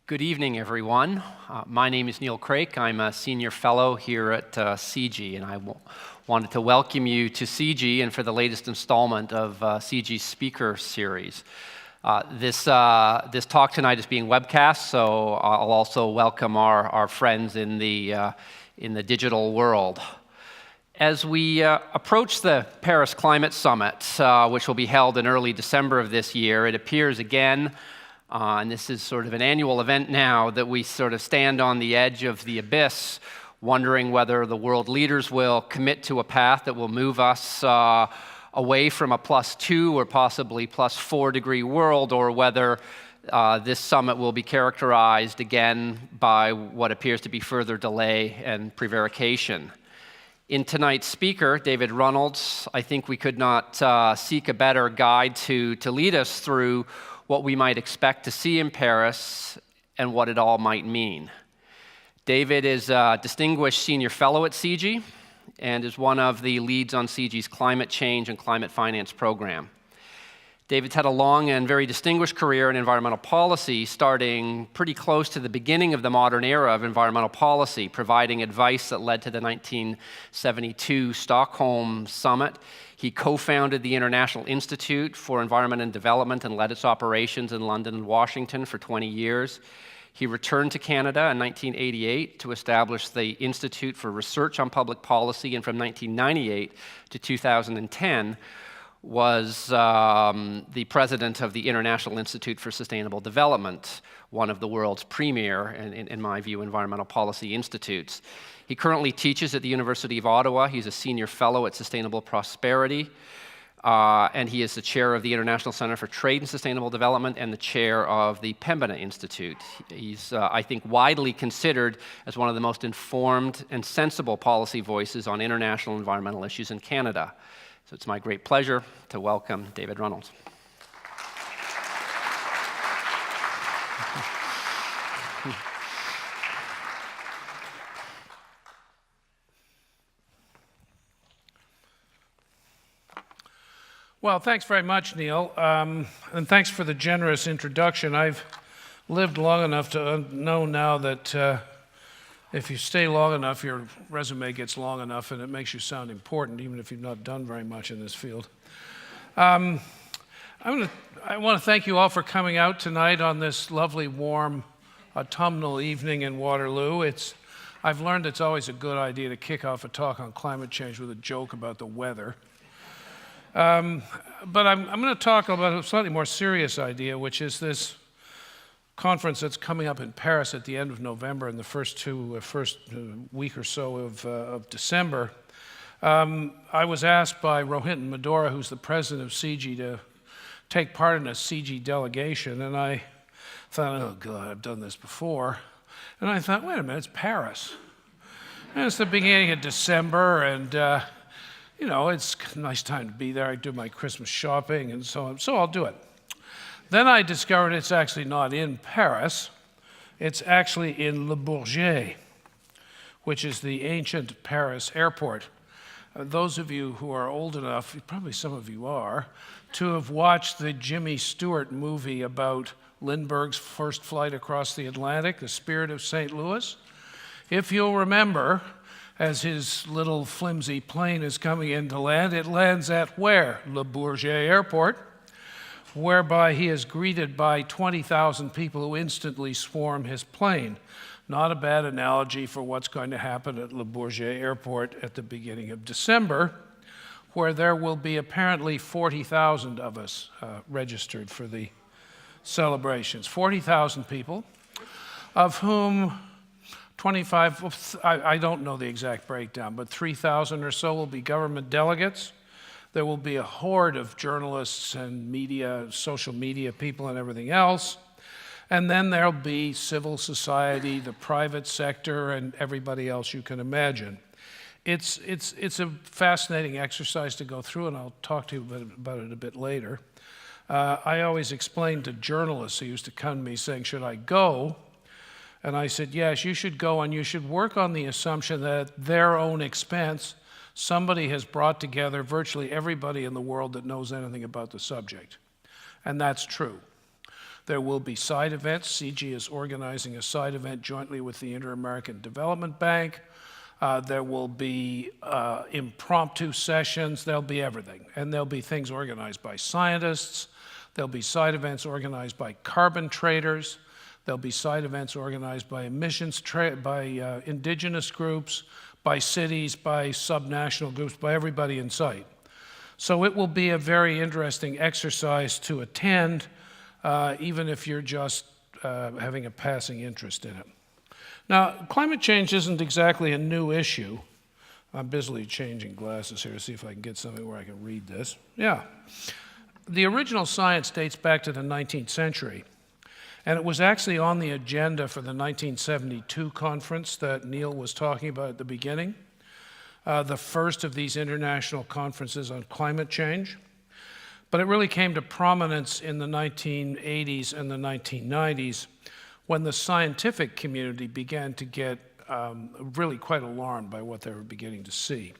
Good evening, everyone. My name is Neil Craik. I'm a senior fellow here at CIGI, and I wanted to welcome you to CIGI and for the latest installment of CIGI's speaker series. This talk tonight is being webcast, so I'll also welcome our friends in the digital world. As we approach the Paris Climate Summit, which will be held in early December of this year, it appears again, and this is sort of an annual event now, that we sort of stand on the edge of the abyss, wondering whether the world leaders will commit to a path that will move us away from a +2 or possibly +4 degree world, or whether this summit will be characterized again by what appears to be further delay and prevarication. In tonight's speaker, David Reynolds, I think we could not seek a better guide to lead us through what we might expect to see in Paris and what it all might mean. David is a distinguished senior fellow at CIGI and is one of the leads on CIGI's climate change and climate finance program. David's had a long and very distinguished career in environmental policy, starting pretty close to the beginning of the modern era of environmental policy, providing advice that led to the 1972 Stockholm Summit. He co-founded the International Institute for Environment and Development and led its operations in London and Washington for 20 years. He returned to Canada in 1988 to establish the Institute for Research on Public Policy, and from 1998 to 2010 was the president of the International Institute for Sustainable Development, one of the world's premier, in my view, environmental policy institutes. He currently teaches at the University of Ottawa. He's a senior fellow at Sustainable Prosperity, and he is the chair of the International Center for Trade and Sustainable Development and the chair of the Pembina Institute. He's, I think, widely considered as one of the most informed and sensible policy voices on international environmental issues in Canada. So it's my great pleasure to welcome David Reynolds. Well, thanks very much, Neil, and thanks for the generous introduction. I've lived long enough to know now that if you stay long enough, your resume gets long enough and it makes you sound important, even if you've not done very much in this field. I want to thank you all for coming out tonight on this lovely, warm, autumnal evening in Waterloo. I've learned it's always a good idea to kick off a talk on climate change with a joke about the weather. But I'm going to talk about a slightly more serious idea, which is this conference that's coming up in Paris at the end of November and the first week or so of December. I was asked by Rohinton Medora, who's the president of CIGI, to take part in a CIGI delegation, and I thought, oh God, I've done this before. And I thought, wait a minute, it's Paris. And it's the beginning of December, and you know, it's a nice time to be there. I do my Christmas shopping and so on, so I'll do it. Then I discovered it's actually not in Paris. It's actually in Le Bourget, which is the ancient Paris airport. Those of you who are old enough, probably some of you are, to have watched the Jimmy Stewart movie about Lindbergh's first flight across the Atlantic, The Spirit of St. Louis. If you'll remember, as his little flimsy plane is coming in to land, it lands at where? Le Bourget Airport, whereby he is greeted by 20,000 people who instantly swarm his plane. Not a bad analogy for what's going to happen at Le Bourget Airport at the beginning of December, where there will be apparently 40,000 of us registered for the celebrations. 40,000 people, of whom 25, I don't know the exact breakdown, but 3,000 or so will be government delegates. There will be a horde of journalists and media, social media people and everything else. And then there'll be civil society, the private sector, and everybody else you can imagine. It's a fascinating exercise to go through, and I'll talk to you about it a bit later. I always explained to journalists who used to come to me saying, should I go? And I said, yes, you should go, and you should work on the assumption that at their own expense, somebody has brought together virtually everybody in the world that knows anything about the subject. And that's true. There will be side events. CIGI is organizing a side event jointly with the Inter-American Development Bank. There will be impromptu sessions. There'll be everything. And there'll be things organized by scientists. There'll be side events organized by carbon traders. There'll be side events organized by indigenous groups, by cities, by subnational groups, by everybody in sight. So it will be a very interesting exercise to attend, even if you're just having a passing interest in it. Now, climate change isn't exactly a new issue. I'm busily changing glasses here to see if I can get something where I can read this. Yeah. The original science dates back to the 19th century, and it was actually on the agenda for the 1972 conference that Neil was talking about at the beginning, the first of these international conferences on climate change. But it really came to prominence in the 1980s and the 1990s when the scientific community began to get really quite alarmed by what they were beginning to see.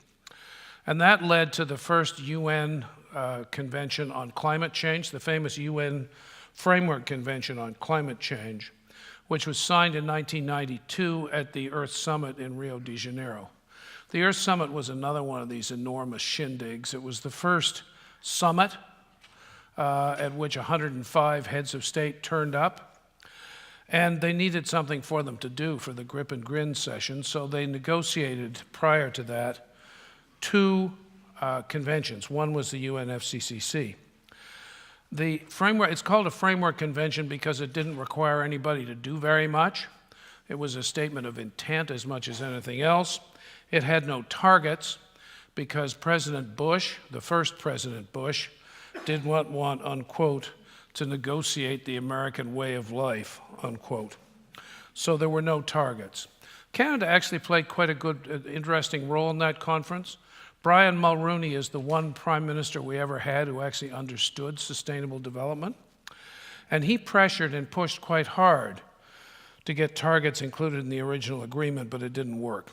And that led to the first UN Convention on Climate Change, the famous UN Framework Convention on Climate Change, which was signed in 1992 at the Earth Summit in Rio de Janeiro. The Earth Summit was another one of these enormous shindigs. It was the first summit at which 105 heads of state turned up. And they needed something for them to do for the grip and grin session, so they negotiated prior to that two conventions. One was the UNFCCC. The framework, it's called a framework convention because it didn't require anybody to do very much. It was a statement of intent as much as anything else. It had no targets because President Bush, the first President Bush, did not want, unquote, to negotiate the American way of life, unquote. So there were no targets. Canada actually played quite a good, interesting role in that conference. Brian Mulroney is the one prime minister we ever had who actually understood sustainable development. And he pressured and pushed quite hard to get targets included in the original agreement, but it didn't work.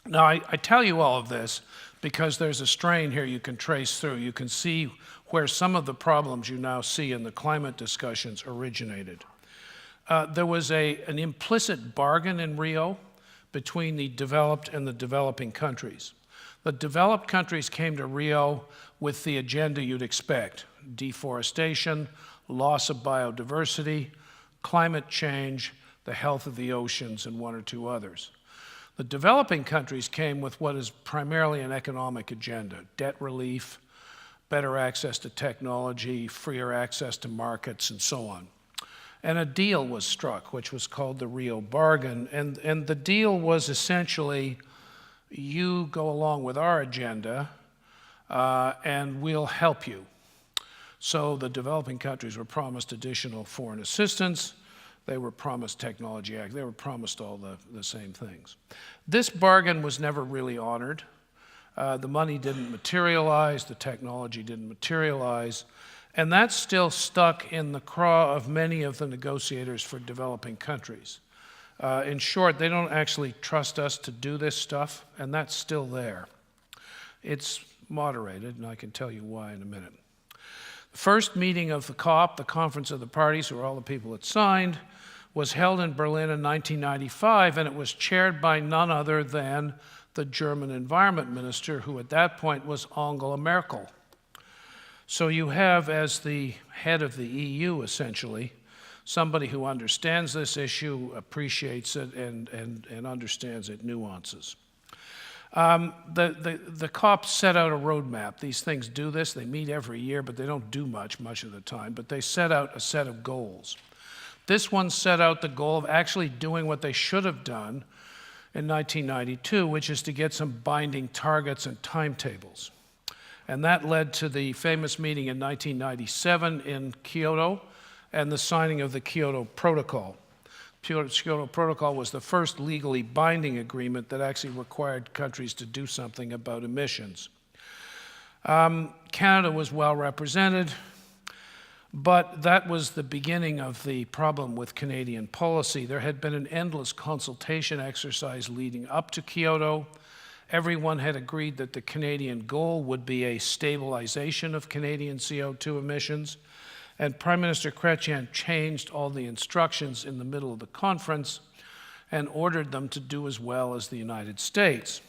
Now, I tell you all of this because there's a strain here you can trace through. You can see where some of the problems you now see in the climate discussions originated. There was an implicit bargain in Rio between the developed and the developing countries. The developed countries came to Rio with the agenda you'd expect: deforestation, loss of biodiversity, climate change, the health of the oceans, and one or two others. The developing countries came with what is primarily an economic agenda: debt relief, better access to technology, freer access to markets, and so on. And a deal was struck, which was called the Rio Bargain. And the deal was essentially, you go along with our agenda, and we'll help you. So the developing countries were promised additional foreign assistance. They were promised Technology Act. They were promised all the same things. This bargain was never really honored. The money didn't materialize, the technology didn't materialize, and that's still stuck in the craw of many of the negotiators for developing countries. In short, they don't actually trust us to do this stuff, and that's still there. It's moderated, and I can tell you why in a minute. The first meeting of the COP, the Conference of the Parties, who are all the people that signed, was held in Berlin in 1995, and it was chaired by none other than the German environment minister, who at that point was Angela Merkel. So you have, as the head of the EU, essentially, somebody who understands this issue, appreciates it, and understands its nuances. The COP set out a roadmap. These things do this. They meet every year, but they don't do much of the time. But they set out a set of goals. This one set out the goal of actually doing what they should have done in 1992, which is to get some binding targets and timetables. And that led to the famous meeting in 1997 in Kyoto and the signing of the Kyoto Protocol. The Kyoto Protocol was the first legally binding agreement that actually required countries to do something about emissions. Canada was well represented, but that was the beginning of the problem with Canadian policy. There had been an endless consultation exercise leading up to Kyoto. Everyone had agreed that the Canadian goal would be a stabilization of Canadian CO2 emissions, And Prime Minister Chrétien changed all the instructions in the middle of the conference and ordered them to do as well as the United States.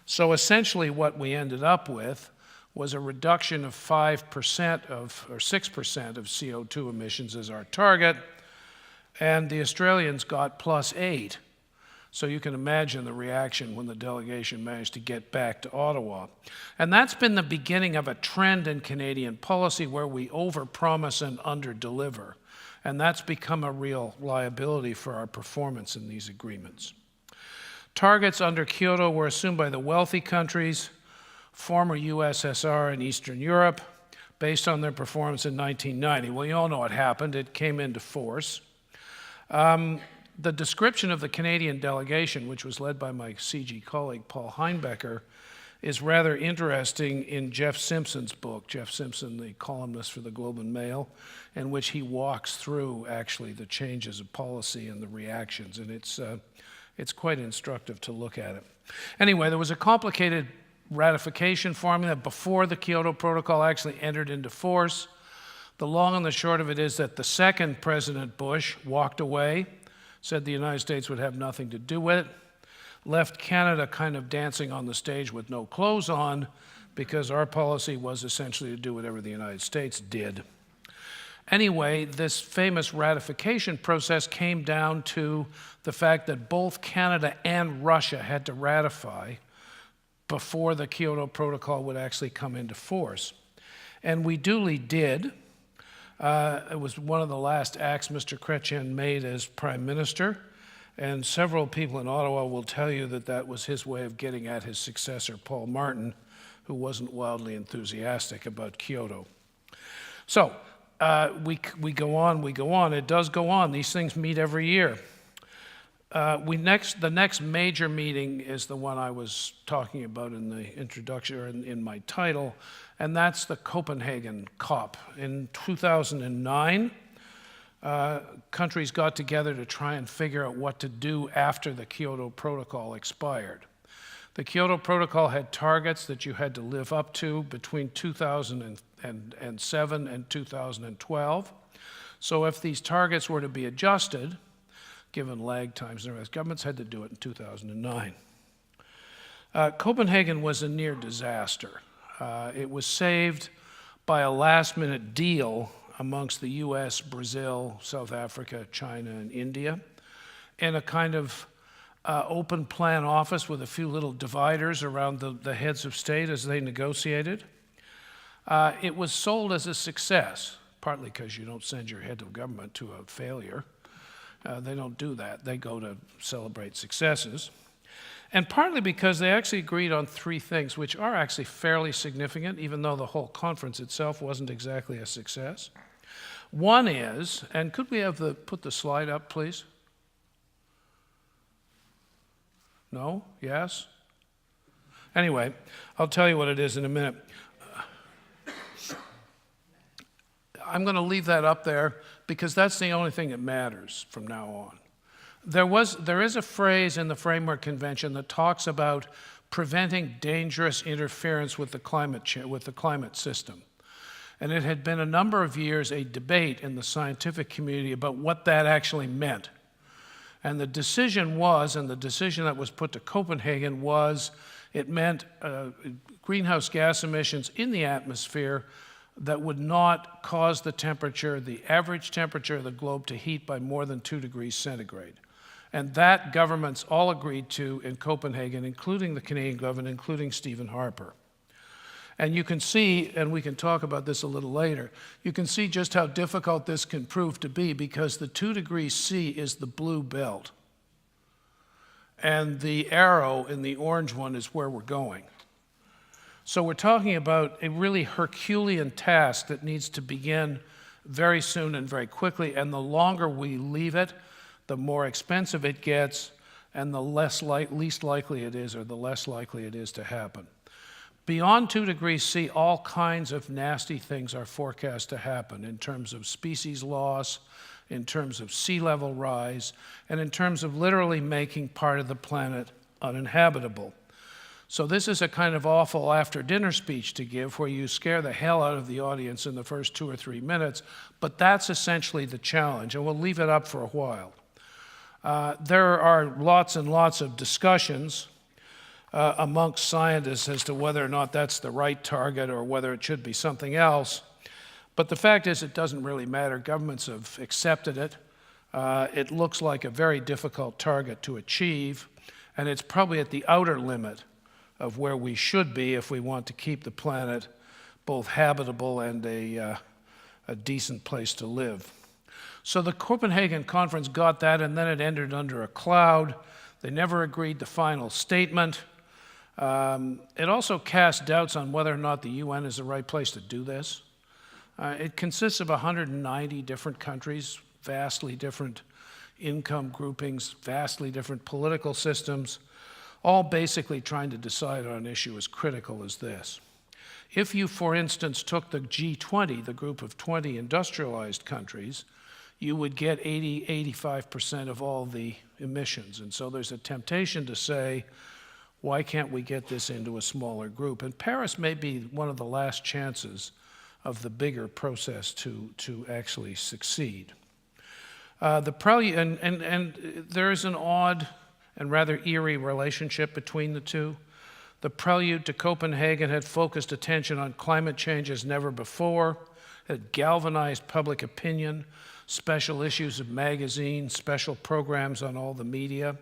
So essentially what we ended up with was a reduction of 5% or 6% of CO2 emissions as our target, and the Australians got +8. So you can imagine the reaction when the delegation managed to get back to Ottawa. And that's been the beginning of a trend in Canadian policy where we overpromise and underdeliver. And that's become a real liability for our performance in these agreements. Targets under Kyoto were assumed by the wealthy countries, former USSR and Eastern Europe, based on their performance in 1990. Well, you all know what happened. It came into force. The description of the Canadian delegation, which was led by my CIGI colleague Paul Heinbecker, is rather interesting in Jeff Simpson's book, Jeff Simpson, the columnist for the Globe and Mail, in which he walks through actually the changes of policy and the reactions, and it's quite instructive to look at it. Anyway, there was a complicated ratification formula before the Kyoto Protocol actually entered into force. The long and the short of it is that the second President Bush walked away, said the United States would have nothing to do with it, left Canada kind of dancing on the stage with no clothes on, because our policy was essentially to do whatever the United States did. Anyway, this famous ratification process came down to the fact that both Canada and Russia had to ratify before the Kyoto Protocol would actually come into force. And we duly did. It was one of the last acts Mr. Chrétien made as Prime Minister, and several people in Ottawa will tell you that that was his way of getting at his successor, Paul Martin, who wasn't wildly enthusiastic about Kyoto. So we go on. It does go on. These things meet every year. The next major meeting is the one I was talking about in the introduction, or in my title, and that's the Copenhagen COP. In 2009, countries got together to try and figure out what to do after the Kyoto Protocol expired. The Kyoto Protocol had targets that you had to live up to between 2007 and 2012. So if these targets were to be adjusted, given lag times and the rest, governments had to do it in 2009. Copenhagen was a near disaster. It was saved by a last-minute deal amongst the US, Brazil, South Africa, China, and India, in a kind of open plan office with a few little dividers around the heads of state as they negotiated. It was sold as a success, partly because you don't send your head of government to a failure. They don't do that. They go to celebrate successes. And partly because they actually agreed on three things, which are actually fairly significant, even though the whole conference itself wasn't exactly a success. One is, and could we have put the slide up, please? No? Yes? Anyway, I'll tell you what it is in a minute. I'm going to leave that up there because that's the only thing that matters from now on. There is a phrase in the Framework Convention that talks about preventing dangerous interference with the climate system. And it had been a number of years a debate in the scientific community about what that actually meant. And the decision was, and the decision that was put to Copenhagen was, it meant greenhouse gas emissions in the atmosphere that would not cause the average temperature of the globe to heat by more than 2 degrees centigrade. And that governments all agreed to in Copenhagen, including the Canadian government, including Stephen Harper. And you can see, and we can talk about this a little later, you can see just how difficult this can prove to be because the 2 degrees C is the blue belt. And the arrow in the orange one is where we're going. So we're talking about a really Herculean task that needs to begin very soon and very quickly, and the longer we leave it, the more expensive it gets, and the least likely it is, or the less likely it is to happen. Beyond 2 degrees C, all kinds of nasty things are forecast to happen in terms of species loss, in terms of sea level rise, and in terms of literally making part of the planet uninhabitable. So this is a kind of awful after-dinner speech to give where you scare the hell out of the audience in the first 2 or 3 minutes, but that's essentially the challenge, and we'll leave it up for a while. There are lots and lots of discussions amongst scientists as to whether or not that's the right target or whether it should be something else. But the fact is it doesn't really matter. Governments have accepted it. It looks like a very difficult target to achieve, and it's probably at the outer limit of where we should be if we want to keep the planet both habitable and a decent place to live. So the Copenhagen conference got that, and then it ended under a cloud. They never agreed the final statement. It also cast doubts on whether or not the UN is the right place to do this. It consists of 190 different countries, vastly different income groupings, vastly different political systems, all basically trying to decide on an issue as critical as this. If you, for instance, took the G20, the group of 20 industrialized countries, you would get 85% of all the emissions. And so there's a temptation to say, why can't we get this into a smaller group? And Paris may be one of the last chances of the bigger process to actually succeed. The prelude, and there is an odd and rather eerie relationship between the two. The prelude to Copenhagen had focused attention on climate change as never before, had galvanized public opinion, special issues of magazines, special programs on all the media.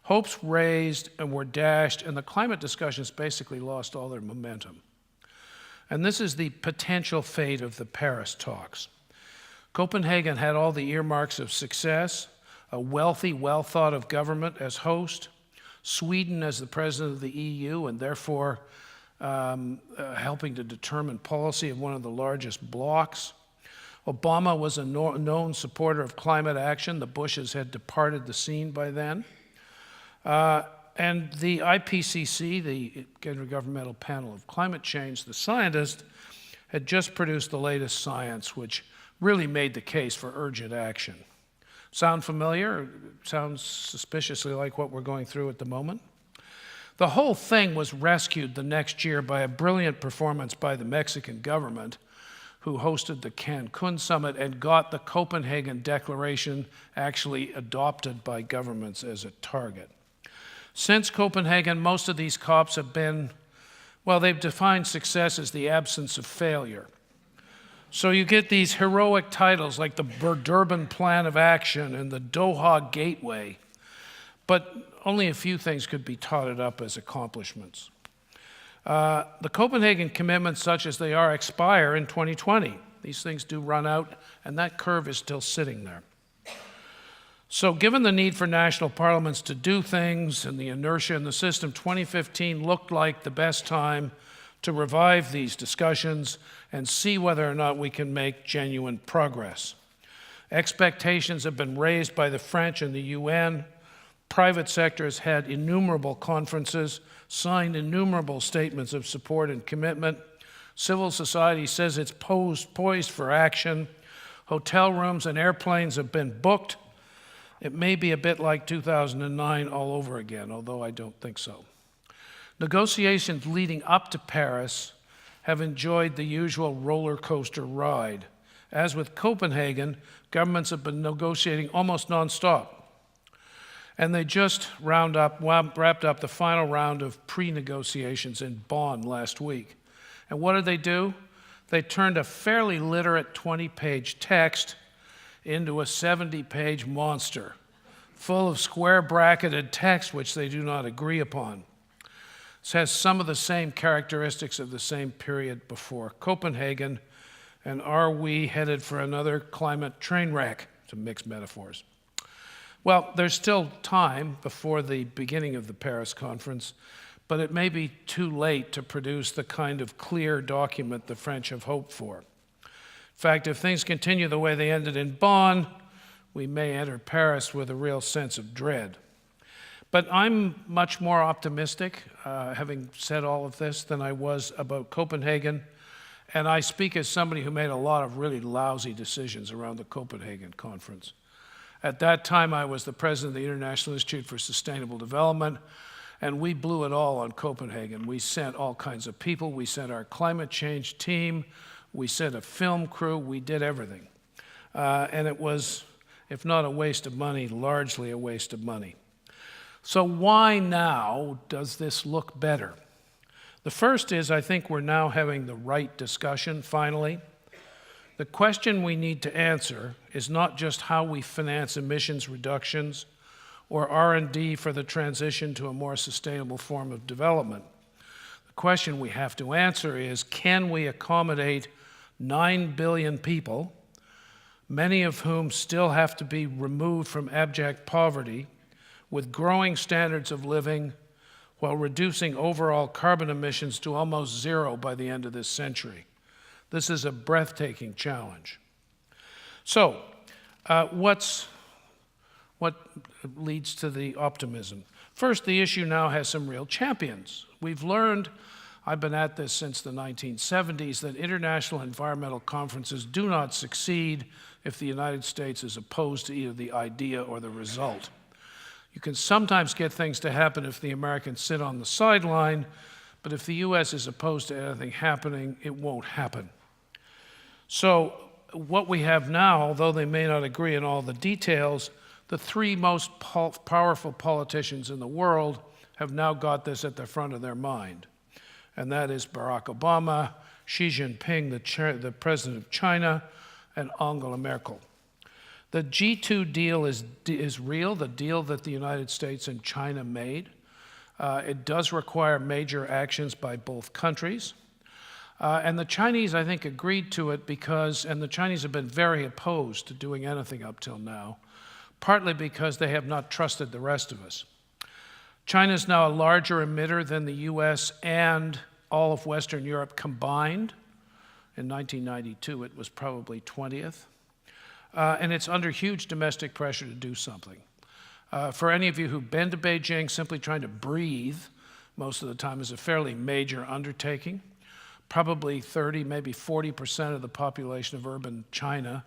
Hopes raised and were dashed, and the climate discussions basically lost all their momentum. And this is the potential fate of the Paris talks. Copenhagen had all the earmarks of success, a wealthy, well-thought-of government as host, Sweden as the president of the EU and therefore helping to determine policy of one of the largest blocs. Obama was a known supporter of climate action. The Bushes had departed the scene by then. And the IPCC, the Intergovernmental Panel of Climate Change, the scientists, had just produced the latest science, which really made the case for urgent action. Sound familiar? Sounds suspiciously like what we're going through at the moment. The whole thing was rescued the next year by a brilliant performance by the Mexican government, who hosted the Cancun summit and got the Copenhagen Declaration actually adopted by governments as a target. Since Copenhagen, most of these COPs have been, well, they've defined success as the absence of failure. So you get these heroic titles like the Durban Plan of Action and the Doha Gateway, but only a few things could be totted up as accomplishments. The Copenhagen commitments, such as they are, expire in 2020. These things do run out, and that curve is still sitting there. So given the need for national parliaments to do things and the inertia in the system, 2015 looked like the best time to revive these discussions and see whether or not we can make genuine progress. Expectations have been raised by the French and the UN. Private sector has had innumerable conferences, signed innumerable statements of support and commitment. Civil society says it's poised for action. Hotel rooms and airplanes have been booked. It may be a bit like 2009 all over again, although I don't think so. Negotiations leading up to Paris have enjoyed the usual roller coaster ride. As with Copenhagen, governments have been negotiating almost nonstop. And they just wrapped up the final round of pre-negotiations in Bonn last week. And what did they do? They turned a fairly literate 20-page text into a 70-page monster, full of square-bracketed text which they do not agree upon. This has some of the same characteristics of the same period before Copenhagen, and are we headed for another climate train wreck, to mix metaphors? Well, there's still time before the beginning of the Paris conference, but it may be too late to produce the kind of clear document the French have hoped for. In fact, if things continue the way they ended in Bonn, we may enter Paris with a real sense of dread. But I'm much more optimistic, having said all of this, than I was about Copenhagen. And I speak as somebody who made a lot of really lousy decisions around the Copenhagen conference. At that time, I was the president of the International Institute for Sustainable Development, And we blew it all on Copenhagen. We sent all kinds of people. We sent our climate change team. We sent a film crew. We did everything. And it was, if not a waste of money, largely a waste of money. So why now does this look better? The first is, I think we're now having the right discussion, finally. The question we need to answer is not just how we finance emissions reductions or R&D for the transition to a more sustainable form of development. The question we have to answer is, can we accommodate 9 billion people, many of whom still have to be removed from abject poverty, with growing standards of living, while reducing overall carbon emissions to almost zero by the end of this century? This is a breathtaking challenge. So, what leads to the optimism? First, the issue now has some real champions. We've learned, I've been at this since the 1970s, that international environmental conferences do not succeed if the United States is opposed to either the idea or the result. You can sometimes get things to happen if the Americans sit on the sideline, but if the US is opposed to anything happening, it won't happen. So what we have now, although they may not agree in all the details, the three most powerful politicians in the world have now got this at the front of their mind. And that is Barack Obama, Xi Jinping, the president of China, and Angela Merkel. The G2 deal is real, the deal that the United States and China made. It does require major actions by both countries. And the Chinese, I think, agreed to it because, and the Chinese have been very opposed to doing anything up till now, partly because they have not trusted the rest of us. China is now a larger emitter than the US and all of Western Europe combined. In 1992, it was probably 20th. And it's under huge domestic pressure to do something. For any of you who've been to Beijing, simply trying to breathe most of the time is a fairly major undertaking. Probably 30, maybe 40% of the population of urban China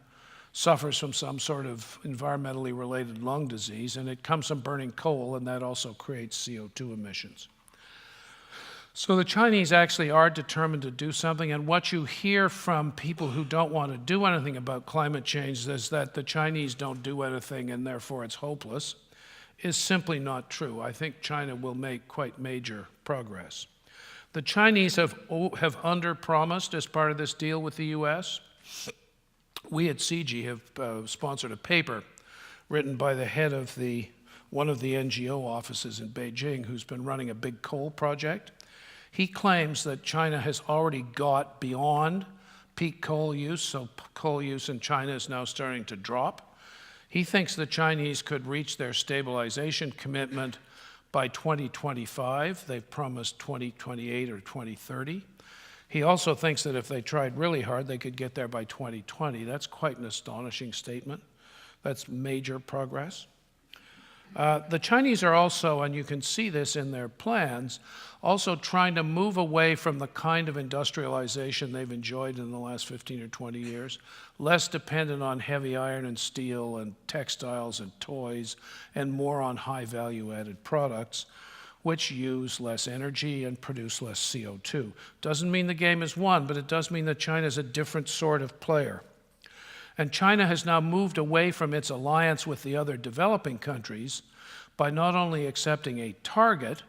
suffers from some sort of environmentally related lung disease, and it comes from burning coal, and that also creates CO2 emissions. So the Chinese actually are determined to do something, and what you hear from people who don't want to do anything about climate change is that the Chinese don't do anything and therefore it's hopeless, is simply not true. I think China will make quite major progress. The Chinese have under-promised as part of this deal with the US. We at CIGI have sponsored a paper written by the head of one of the NGO offices in Beijing who's been running a big coal project. He claims that China has already got beyond peak coal use, so coal use in China is now starting to drop. He thinks the Chinese could reach their stabilization commitment by 2025. They've promised 2028 or 2030. He also thinks that if they tried really hard, they could get there by 2020. That's quite an astonishing statement. That's major progress. The Chinese are also, and you can see this in their plans, also trying to move away from the kind of industrialization they've enjoyed in the last 15 or 20 years, less dependent on heavy iron and steel and textiles and toys, and more on high value-added products, which use less energy and produce less CO2. Doesn't mean the game is won, but it does mean that China is a different sort of player. And China has now moved away from its alliance with the other developing countries by not only accepting a target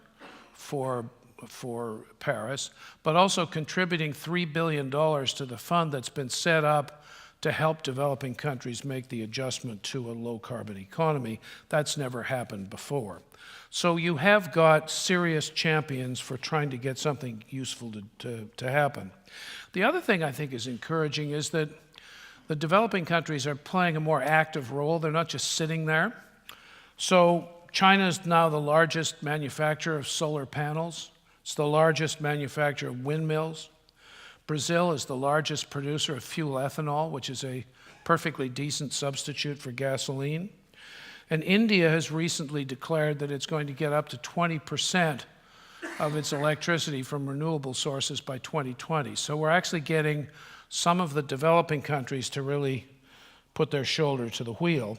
for Paris, but also contributing $3 billion to the fund that's been set up to help developing countries make the adjustment to a low-carbon economy. That's never happened before. So you have got serious champions for trying to get something useful to happen. The other thing I think is encouraging is that the developing countries are playing a more active role. They're not just sitting there. So China is now the largest manufacturer of solar panels. It's the largest manufacturer of windmills. Brazil is the largest producer of fuel ethanol, which is a perfectly decent substitute for gasoline. And India has recently declared that it's going to get up to 20% of its electricity from renewable sources by 2020. So we're actually getting some of the developing countries to really put their shoulder to the wheel.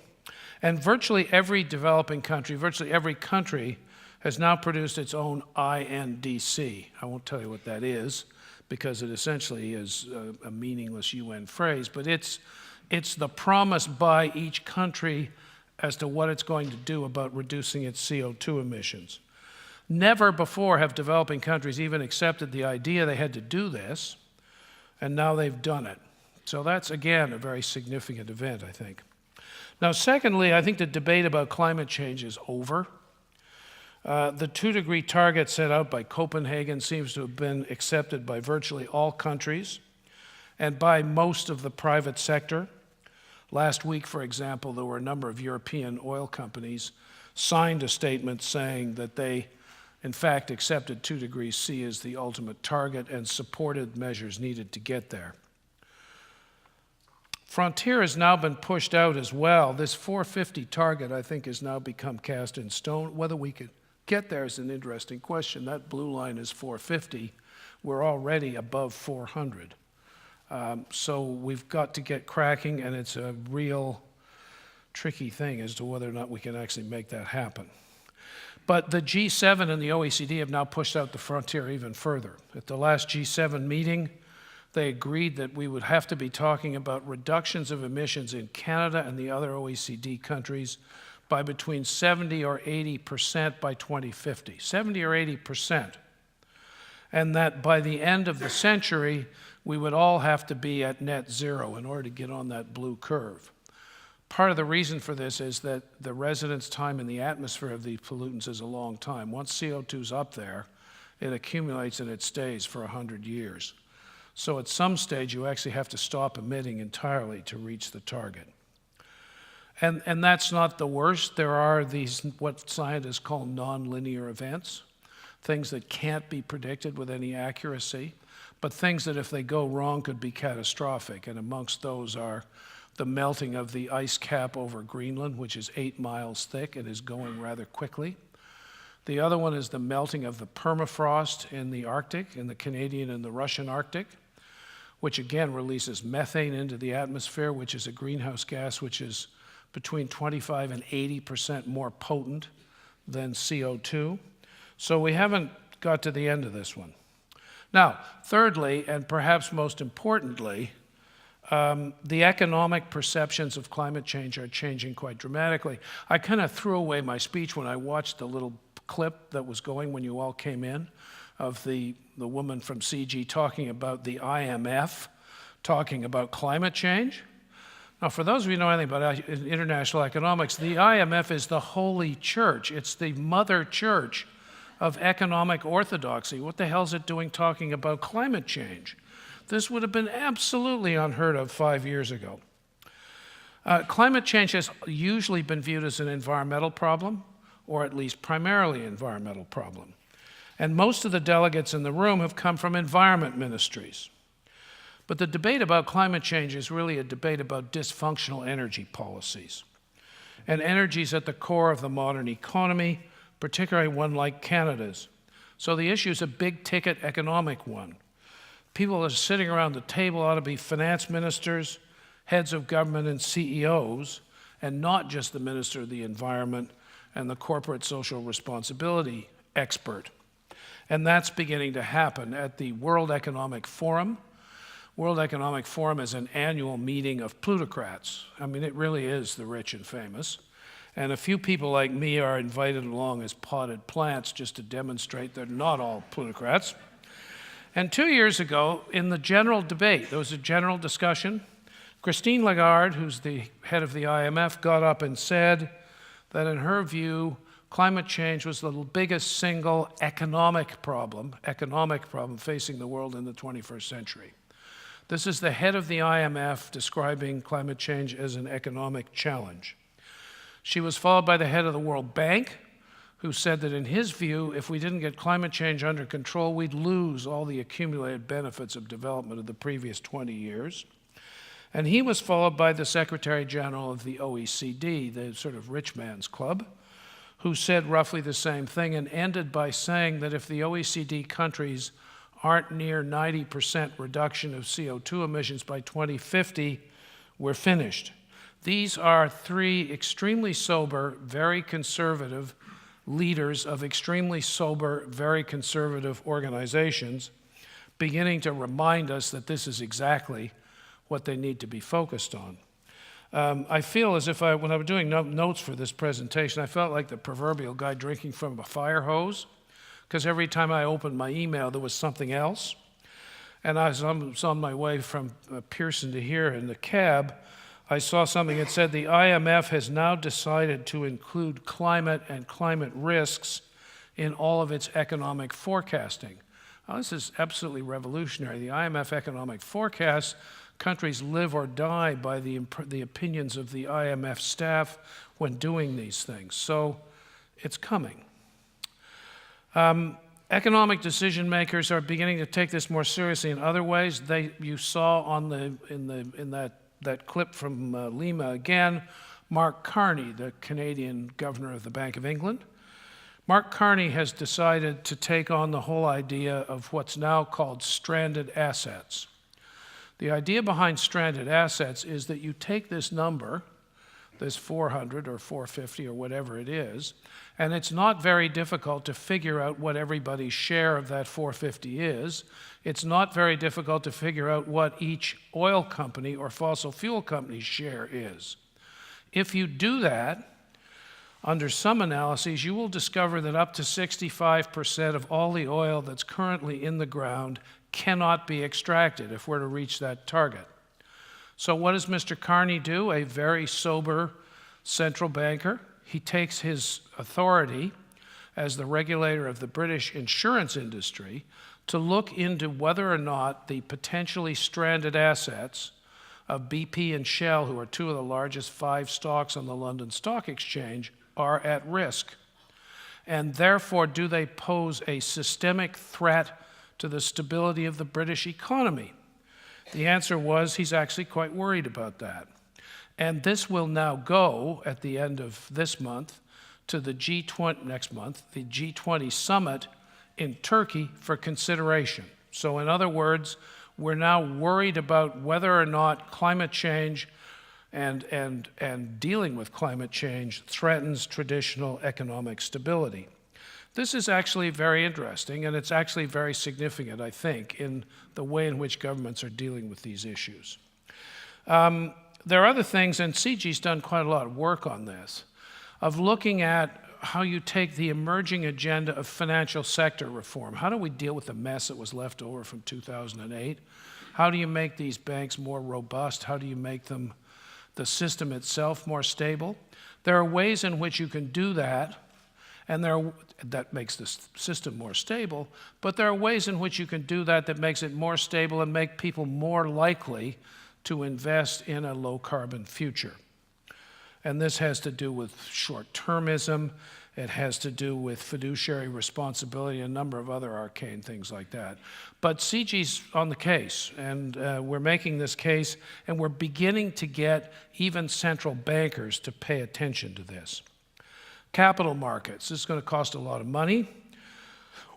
And virtually every developing country, virtually every country has now produced its own INDC. I won't tell you what that is, because it essentially is a meaningless UN phrase, but it's the promise by each country as to what it's going to do about reducing its CO2 emissions. Never before have developing countries even accepted the idea they had to do this, and now they've done it. So that's, again, a very significant event, I think. Now, secondly, I think the debate about climate change is over. The 2-degree target set out by Copenhagen seems to have been accepted by virtually all countries and by most of the private sector. Last week, for example, there were a number of European oil companies signed a statement saying that they, in fact, accepted 2 degrees C as the ultimate target and supported measures needed to get there. Frontier has now been pushed out as well. This 450 target, I think, has now become cast in stone. Whether we could get there is an interesting question. That blue line is 450. We're already above 400. So we've got to get cracking, and it's a real tricky thing as to whether or not we can actually make that happen. But the G7 and the OECD have now pushed out the frontier even further. At the last G7 meeting, they agreed that we would have to be talking about reductions of emissions in Canada and the other OECD countries by between 70 or 80% by 2050, 70 or 80%. And that by the end of the century, we would all have to be at net zero in order to get on that blue curve. Part of the reason for this is that the residence time in the atmosphere of these pollutants is a long time. Once CO2's up there, it accumulates and it stays for 100 years. So at some stage, you actually have to stop emitting entirely to reach the target. And that's not the worst. There are these, what scientists call nonlinear events, things that can't be predicted with any accuracy, but things that if they go wrong could be catastrophic. And amongst those are the melting of the ice cap over Greenland, which is 8 miles thick and is going rather quickly. The other one is the melting of the permafrost in the Arctic, in the Canadian and the Russian Arctic, which again releases methane into the atmosphere, which is a greenhouse gas which is between 25 and 80% more potent than CO2. So we haven't got to the end of this one. Now, thirdly, and perhaps most importantly, the economic perceptions of climate change are changing quite dramatically. I kind of threw away my speech when I watched the little clip that was going when you all came in of the woman from CIGI talking about the IMF, talking about climate change. Now, for those of you who know anything about international economics, the IMF is the holy church. It's the mother church of economic orthodoxy. What the hell is it doing talking about climate change? This would have been absolutely unheard of 5 years ago. Climate change has usually been viewed as an environmental problem, or at least primarily an environmental problem. And most of the delegates in the room have come from environment ministries. But the debate about climate change is really a debate about dysfunctional energy policies. And energy is at the core of the modern economy, particularly one like Canada's. So the issue is a big-ticket economic one. People that are sitting around the table ought to be finance ministers, heads of government, and CEOs, and not just the Minister of the Environment and the corporate social responsibility expert. And that's beginning to happen at the World Economic Forum. World Economic Forum is an annual meeting of plutocrats. I mean, it really is the rich and famous. And a few people like me are invited along as potted plants just to demonstrate they're not all plutocrats. And 2 years ago, in the general debate, there was a general discussion. Christine Lagarde, who's the head of the IMF, got up and said that in her view, climate change was the biggest single economic problem facing the world in the 21st century. This is the head of the IMF describing climate change as an economic challenge. She was followed by the head of the World Bank, who said that in his view, if we didn't get climate change under control, we'd lose all the accumulated benefits of development of the previous 20 years. And he was followed by the Secretary General of the OECD, the sort of rich man's club, who said roughly the same thing and ended by saying that if the OECD countries aren't near 90% reduction of CO2 emissions by 2050, we're finished. These are three extremely sober, very conservative, leaders of extremely sober, very conservative organizations beginning to remind us that this is exactly what they need to be focused on. I feel as if when I was doing notes for this presentation, I felt like the proverbial guy drinking from a fire hose, because every time I opened my email, there was something else. And I was on my way from Pearson to here in the cab, I saw something that said the IMF has now decided to include climate and climate risks in all of its economic forecasting. Now, this is absolutely revolutionary. The IMF economic forecasts, countries live or die by the opinions of the IMF staff when doing these things. So it's coming. Economic decision makers are beginning to take this more seriously in other ways. You saw in that clip from Lima again, Mark Carney, the Canadian governor of the Bank of England. Mark Carney has decided to take on the whole idea of what's now called stranded assets. The idea behind stranded assets is that you take this number, this 400 or 450 or whatever it is, and it's not very difficult to figure out what everybody's share of that 450 is. It's not very difficult to figure out what each oil company or fossil fuel company's share is. If you do that, under some analyses, you will discover that up to 65% of all the oil that's currently in the ground cannot be extracted if we're to reach that target. So what does Mr. Carney do? A very sober central banker. He takes his authority as the regulator of the British insurance industry to look into whether or not the potentially stranded assets of BP and Shell, who are two of the largest 5 stocks on the London Stock Exchange, are at risk. And therefore, do they pose a systemic threat to the stability of the British economy? The answer was he's actually quite worried about that. And this will now go, at the end of this month, to the G20, next month, the G20 summit in Turkey for consideration. So in other words, we're now worried about whether or not climate change and dealing with climate change threatens traditional economic stability. This is actually very interesting, and it's actually very significant, I think, in the way in which governments are dealing with these issues. There are other things, and CIGI's done quite a lot of work on this, of looking at how you take the emerging agenda of financial sector reform. How do we deal with the mess that was left over from 2008? How do you make these banks more robust? How do you make them, the system itself, more stable? There are ways in which you can do that, and that makes the system more stable, but there are ways in which you can do that that makes it more stable and make people more likely to invest in a low-carbon future. And this has to do with short-termism, it has to do with fiduciary responsibility, and a number of other arcane things like that. But CIGI's on the case, and we're making this case, and we're beginning to get even central bankers to pay attention to this. Capital markets. This is going to cost a lot of money.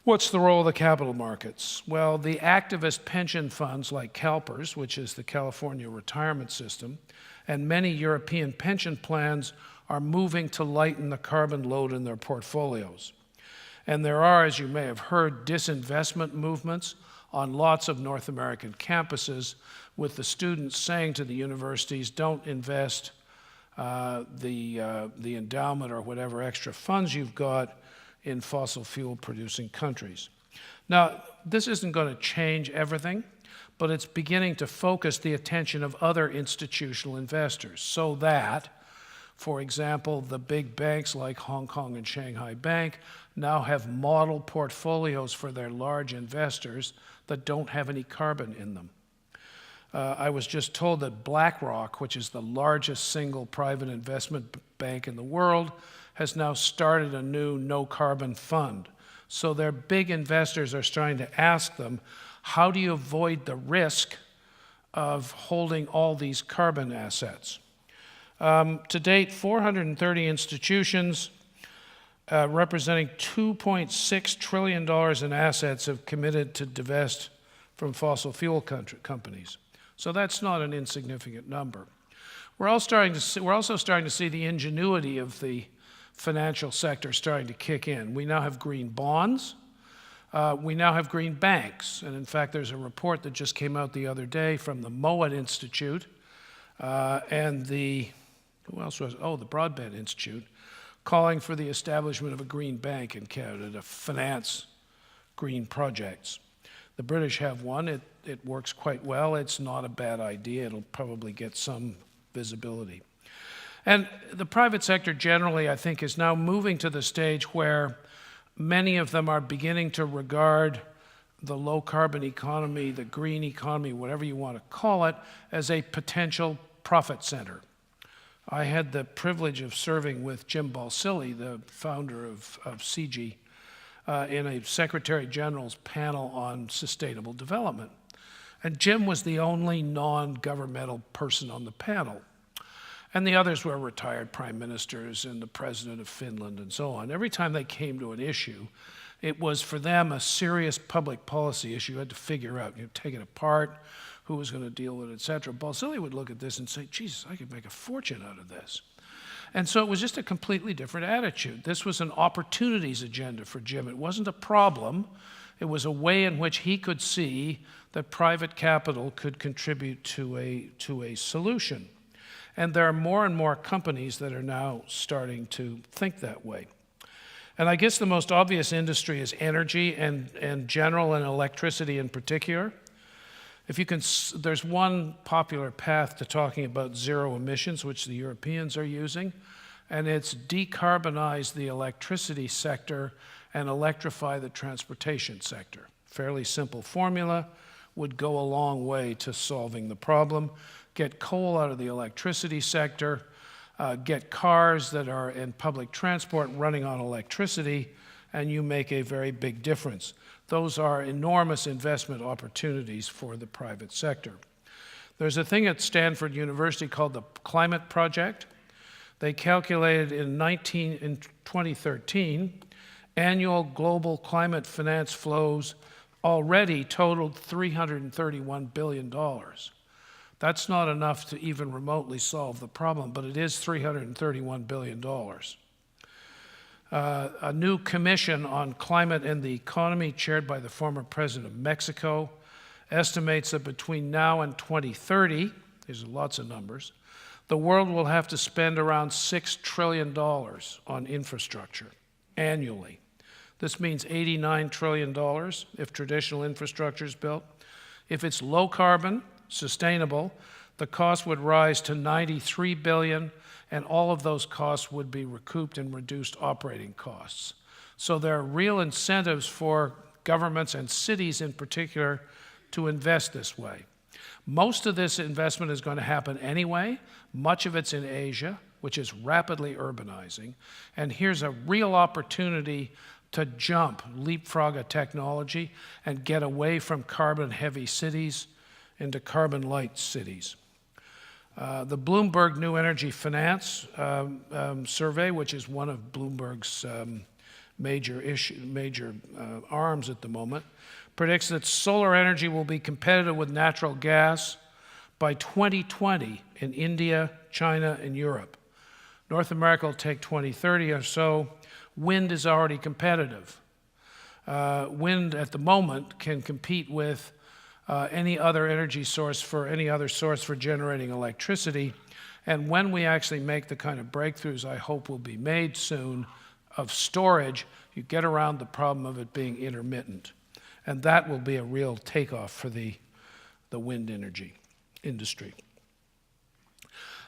What's the role of the capital markets? Well, the activist pension funds like CalPERS, which is the California retirement system, and many European pension plans are moving to lighten the carbon load in their portfolios. And there are, as you may have heard, disinvestment movements on lots of North American campuses, with the students saying to the universities, don't invest the endowment or whatever extra funds you've got in fossil fuel producing countries. Now, this isn't going to change everything, but it's beginning to focus the attention of other institutional investors so that, for example, the big banks like Hong Kong and Shanghai Bank now have model portfolios for their large investors that don't have any carbon in them. I was just told that BlackRock, which is the largest single private investment bank in the world, has now started a new no-carbon fund. So their big investors are starting to ask them, how do you avoid the risk of holding all these carbon assets? To date, 430 institutions representing $2.6 trillion in assets have committed to divest from fossil fuel companies. So that's not an insignificant number. We're also starting to see the ingenuity of the financial sector starting to kick in. We now have green bonds. We now have green banks. And in fact, there's a report that just came out the other day from the Mowat Institute and the Broadbent Institute, calling for the establishment of a green bank in Canada to finance green projects. The British have one. It works quite well. It's not a bad idea. It'll probably get some visibility. And the private sector generally, I think, is now moving to the stage where many of them are beginning to regard the low-carbon economy, the green economy, whatever you want to call it, as a potential profit center. I had the privilege of serving with Jim Balsillie, the founder of CIGI, in a Secretary General's panel on sustainable development. And Jim was the only non-governmental person on the panel. And the others were retired prime ministers and the president of Finland and so on. Every time they came to an issue, it was for them a serious public policy issue. You had to figure out, take it apart, who was going to deal with it, et cetera. Balsillie would look at this and say, Jesus, I could make a fortune out of this. And so it was just a completely different attitude. This was an opportunities agenda for Jim. It wasn't a problem. It was a way in which he could see that private capital could contribute to a solution. And there are more and more companies that are now starting to think that way. And I guess the most obvious industry is energy and general and electricity in particular. If you can, there's one popular path to talking about zero emissions, which the Europeans are using, and it's decarbonize the electricity sector and electrify the transportation sector. Fairly simple formula, would go a long way to solving the problem. Get coal out of the electricity sector, get cars that are in public transport running on electricity, and you make a very big difference. Those are enormous investment opportunities for the private sector. There's a thing at Stanford University called the Climate Project. They calculated in 2013, annual global climate finance flows already totaled $331 billion. That's not enough to even remotely solve the problem, but it is $331 billion. A new commission on climate and the economy, chaired by the former president of Mexico, estimates that between now and 2030, there's lots of numbers, the world will have to spend around $6 trillion on infrastructure annually. This means $89 trillion if traditional infrastructure is built. If it's low carbon, sustainable, the cost would rise to $93 billion, and all of those costs would be recouped in reduced operating costs. So there are real incentives for governments and cities in particular to invest this way. Most of this investment is going to happen anyway. Much of it's in Asia, which is rapidly urbanizing. And here's a real opportunity to leapfrog a technology and get away from carbon-heavy cities into carbon-light cities. The Bloomberg New Energy Finance survey, which is one of Bloomberg's major arms at the moment, predicts that solar energy will be competitive with natural gas by 2020 in India, China, and Europe. North America will take 2030 or so. Wind is already competitive. Wind at the moment can compete with any other energy source for generating electricity. And when we actually make the kind of breakthroughs I hope will be made soon of storage, you get around the problem of it being intermittent. And that will be a real takeoff for the wind energy industry.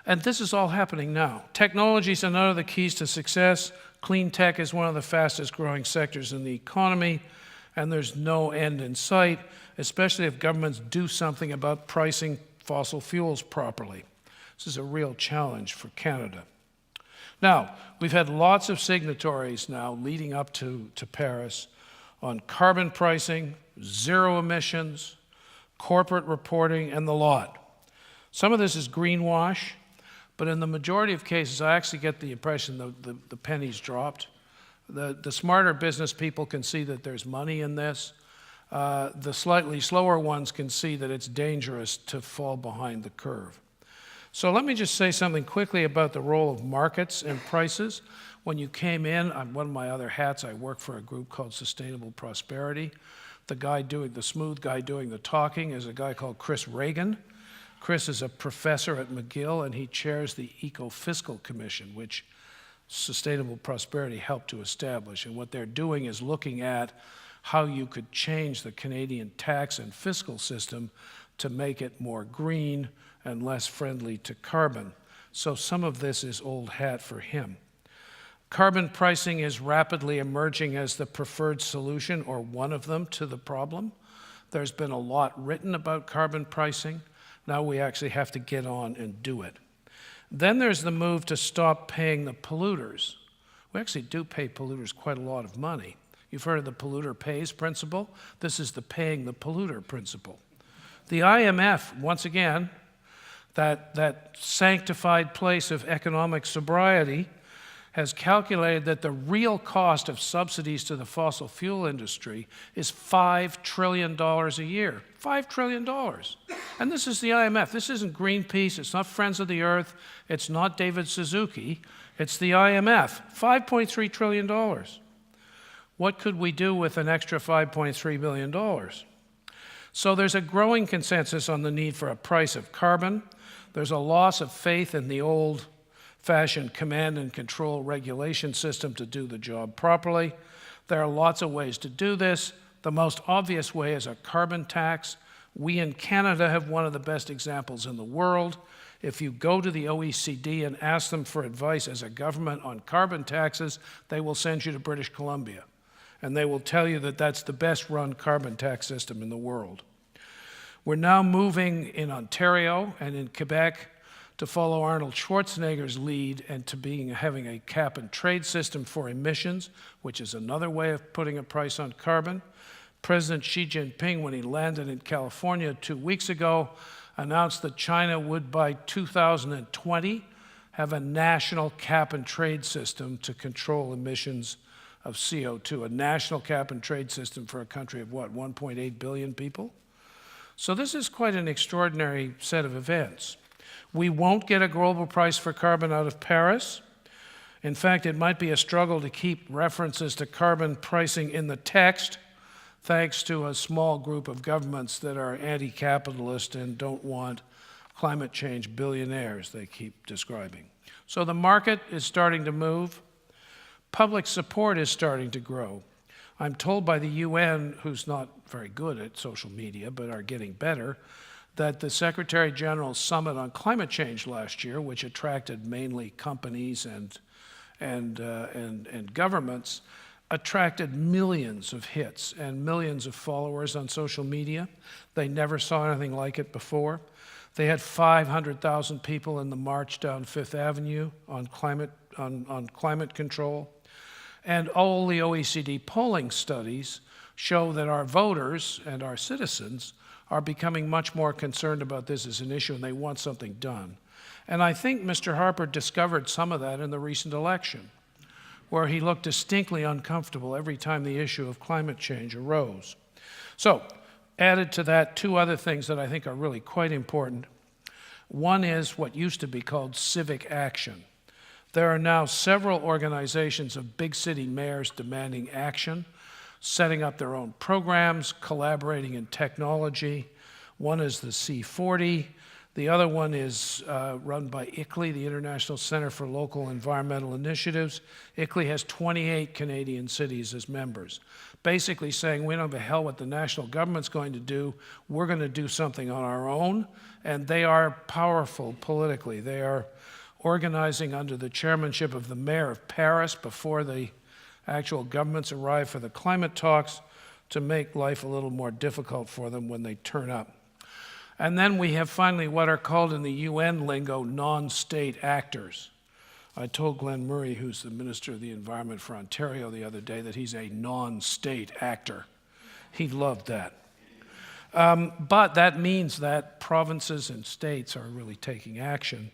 And this is all happening now. Technology is another of the keys to success. Clean tech is one of the fastest growing sectors in the economy, and there's no end in sight, especially if governments do something about pricing fossil fuels properly. This is a real challenge for Canada. Now, we've had lots of signatories now leading up to Paris on carbon pricing, zero emissions, corporate reporting, and the lot. Some of this is greenwash, but in the majority of cases, I actually get the impression the pennies dropped. The smarter business people can see that there's money in this. The slightly slower ones can see that it's dangerous to fall behind the curve. So let me just say something quickly about the role of markets and prices. When you came in, on one of my other hats, I work for a group called Sustainable Prosperity. The smooth guy doing the talking is a guy called Chris Reagan. Chris is a professor at McGill, and he chairs the Eco-Fiscal Commission, which Sustainable Prosperity helped to establish. And what they're doing is looking at how you could change the Canadian tax and fiscal system to make it more green and less friendly to carbon. So some of this is old hat for him. Carbon pricing is rapidly emerging as the preferred solution, or one of them, to the problem. There's been a lot written about carbon pricing. Now we actually have to get on and do it. Then there's the move to stop paying the polluters. We actually do pay polluters quite a lot of money. You've heard of the polluter pays principle? This is the paying the polluter principle. The IMF, once again, that sanctified place of economic sobriety, has calculated that the real cost of subsidies to the fossil fuel industry is $5 trillion a year. $5 trillion. And this is the IMF. This isn't Greenpeace. It's not Friends of the Earth. It's not David Suzuki. It's the IMF. $5.3 trillion. What could we do with an extra $5.3 billion? So there's a growing consensus on the need for a price of carbon. There's a loss of faith in the old-fashioned command and control regulation system to do the job properly. There are lots of ways to do this. The most obvious way is a carbon tax. We in Canada have one of the best examples in the world. If you go to the OECD and ask them for advice as a government on carbon taxes, they will send you to British Columbia. And they will tell you that that's the best run carbon tax system in the world. We're now moving in Ontario and in Quebec to follow Arnold Schwarzenegger's lead and to having a cap and trade system for emissions, which is another way of putting a price on carbon. President Xi Jinping, when he landed in California 2 weeks ago, announced that China would, by 2020, have a national cap and trade system to control emissions of CO2, a national cap and trade system for a country of what, 1.8 billion people? So this is quite an extraordinary set of events. We won't get a global price for carbon out of Paris. In fact, it might be a struggle to keep references to carbon pricing in the text, thanks to a small group of governments that are anti-capitalist and don't want climate change billionaires, they keep describing. So the market is starting to move. Public support is starting to grow. I'm told by the UN, who's not very good at social media, but are getting better, that the Secretary General's summit on climate change last year, which attracted mainly companies and governments, attracted millions of hits and millions of followers on social media. They never saw anything like it before. They had 500,000 people in the march down Fifth Avenue on climate control. And all the OECD polling studies show that our voters and our citizens are becoming much more concerned about this as an issue, and they want something done. And I think Mr. Harper discovered some of that in the recent election, where he looked distinctly uncomfortable every time the issue of climate change arose. So, added to that, two other things that I think are really quite important. One is what used to be called civic action. There are now several organizations of big city mayors demanding action, setting up their own programs, collaborating in technology. One is the C40. The other one is run by ICLEI, the International Center for Local Environmental Initiatives. ICLEI has 28 Canadian cities as members, basically saying we don't give a hell what the national government's going to do. We're going to do something on our own, and they are powerful politically. They are organizing under the chairmanship of the mayor of Paris before the actual governments arrive for the climate talks to make life a little more difficult for them when they turn up. And then we have finally what are called in the UN lingo non-state actors. I told Glenn Murray, who's the Minister of the Environment for Ontario, the other day that he's a non-state actor. He loved that. But that means that provinces and states are really taking action.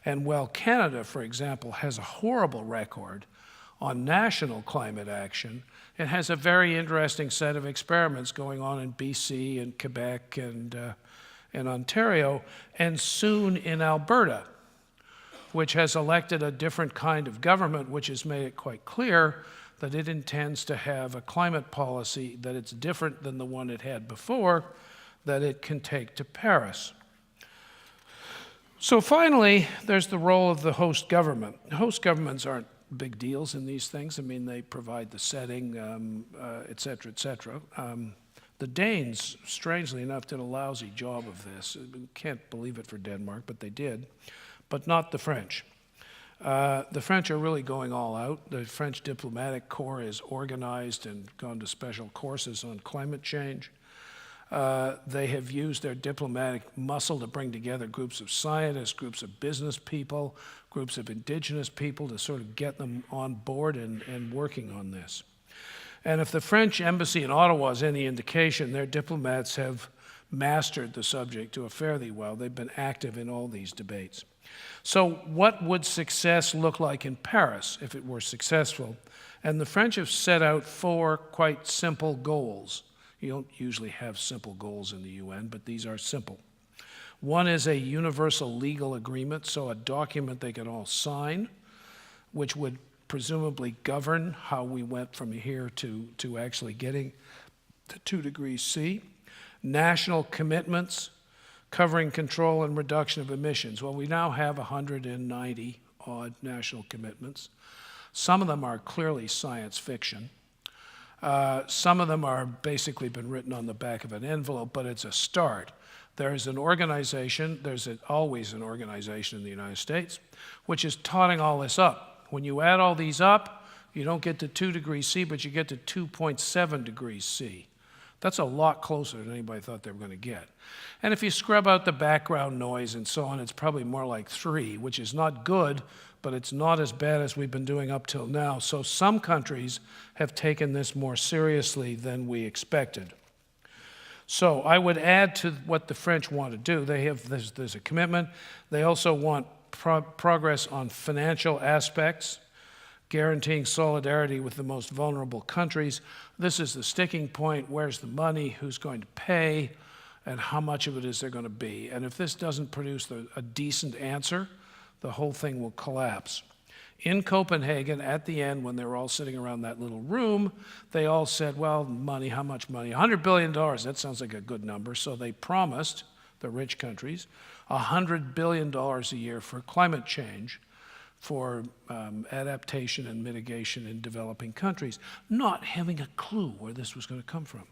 And while Canada, for example, has a horrible record on national climate action, it has a very interesting set of experiments going on in BC and Quebec in Ontario, and soon in Alberta, which has elected a different kind of government, which has made it quite clear that it intends to have a climate policy that it's different than the one it had before, that it can take to Paris. So finally, there's the role of the host government. Host governments aren't big deals in these things. I mean, they provide the setting, et cetera, et cetera. The Danes, strangely enough, did a lousy job of this. Can't believe it for Denmark, but they did. But not the French. The French are really going all out. The French diplomatic corps is organized and gone to special courses on climate change. They have used their diplomatic muscle to bring together groups of scientists, groups of business people, groups of indigenous people to sort of get them on board and working on this. And if the French embassy in Ottawa is any indication, their diplomats have mastered the subject to a fairly well. They've been active in all these debates. So what would success look like in Paris if it were successful? And the French have set out 4 quite simple goals. You don't usually have simple goals in the UN, but these are simple. One is a universal legal agreement, so a document they can all sign, which would presumably govern how we went from here to actually getting to 2 degrees C. National commitments covering control and reduction of emissions. Well, we now have 190 odd national commitments. Some of them are clearly science fiction. Some of them are basically been written on the back of an envelope, but it's a start. There's an organization, always an organization in the United States, which is totting all this up. When you add all these up, you don't get to 2 degrees C, but you get to 2.7 degrees C. That's a lot closer than anybody thought they were going to get. And if you scrub out the background noise and so on, it's probably more like 3, which is not good, but it's not as bad as we've been doing up till now. So some countries have taken this more seriously than we expected. So I would add to what the French want to do. There's a commitment. They also want progress on financial aspects, guaranteeing solidarity with the most vulnerable countries. This is the sticking point. Where's the money? Who's going to pay? And how much of it is there going to be? And if this doesn't produce a decent answer, the whole thing will collapse. In Copenhagen, at the end, when they were all sitting around that little room, they all said, well, money, how much money? $100 billion, that sounds like a good number. So they promised, the rich countries, $100 billion a year for climate change, for adaptation and mitigation in developing countries, not having a clue where this was going to come from.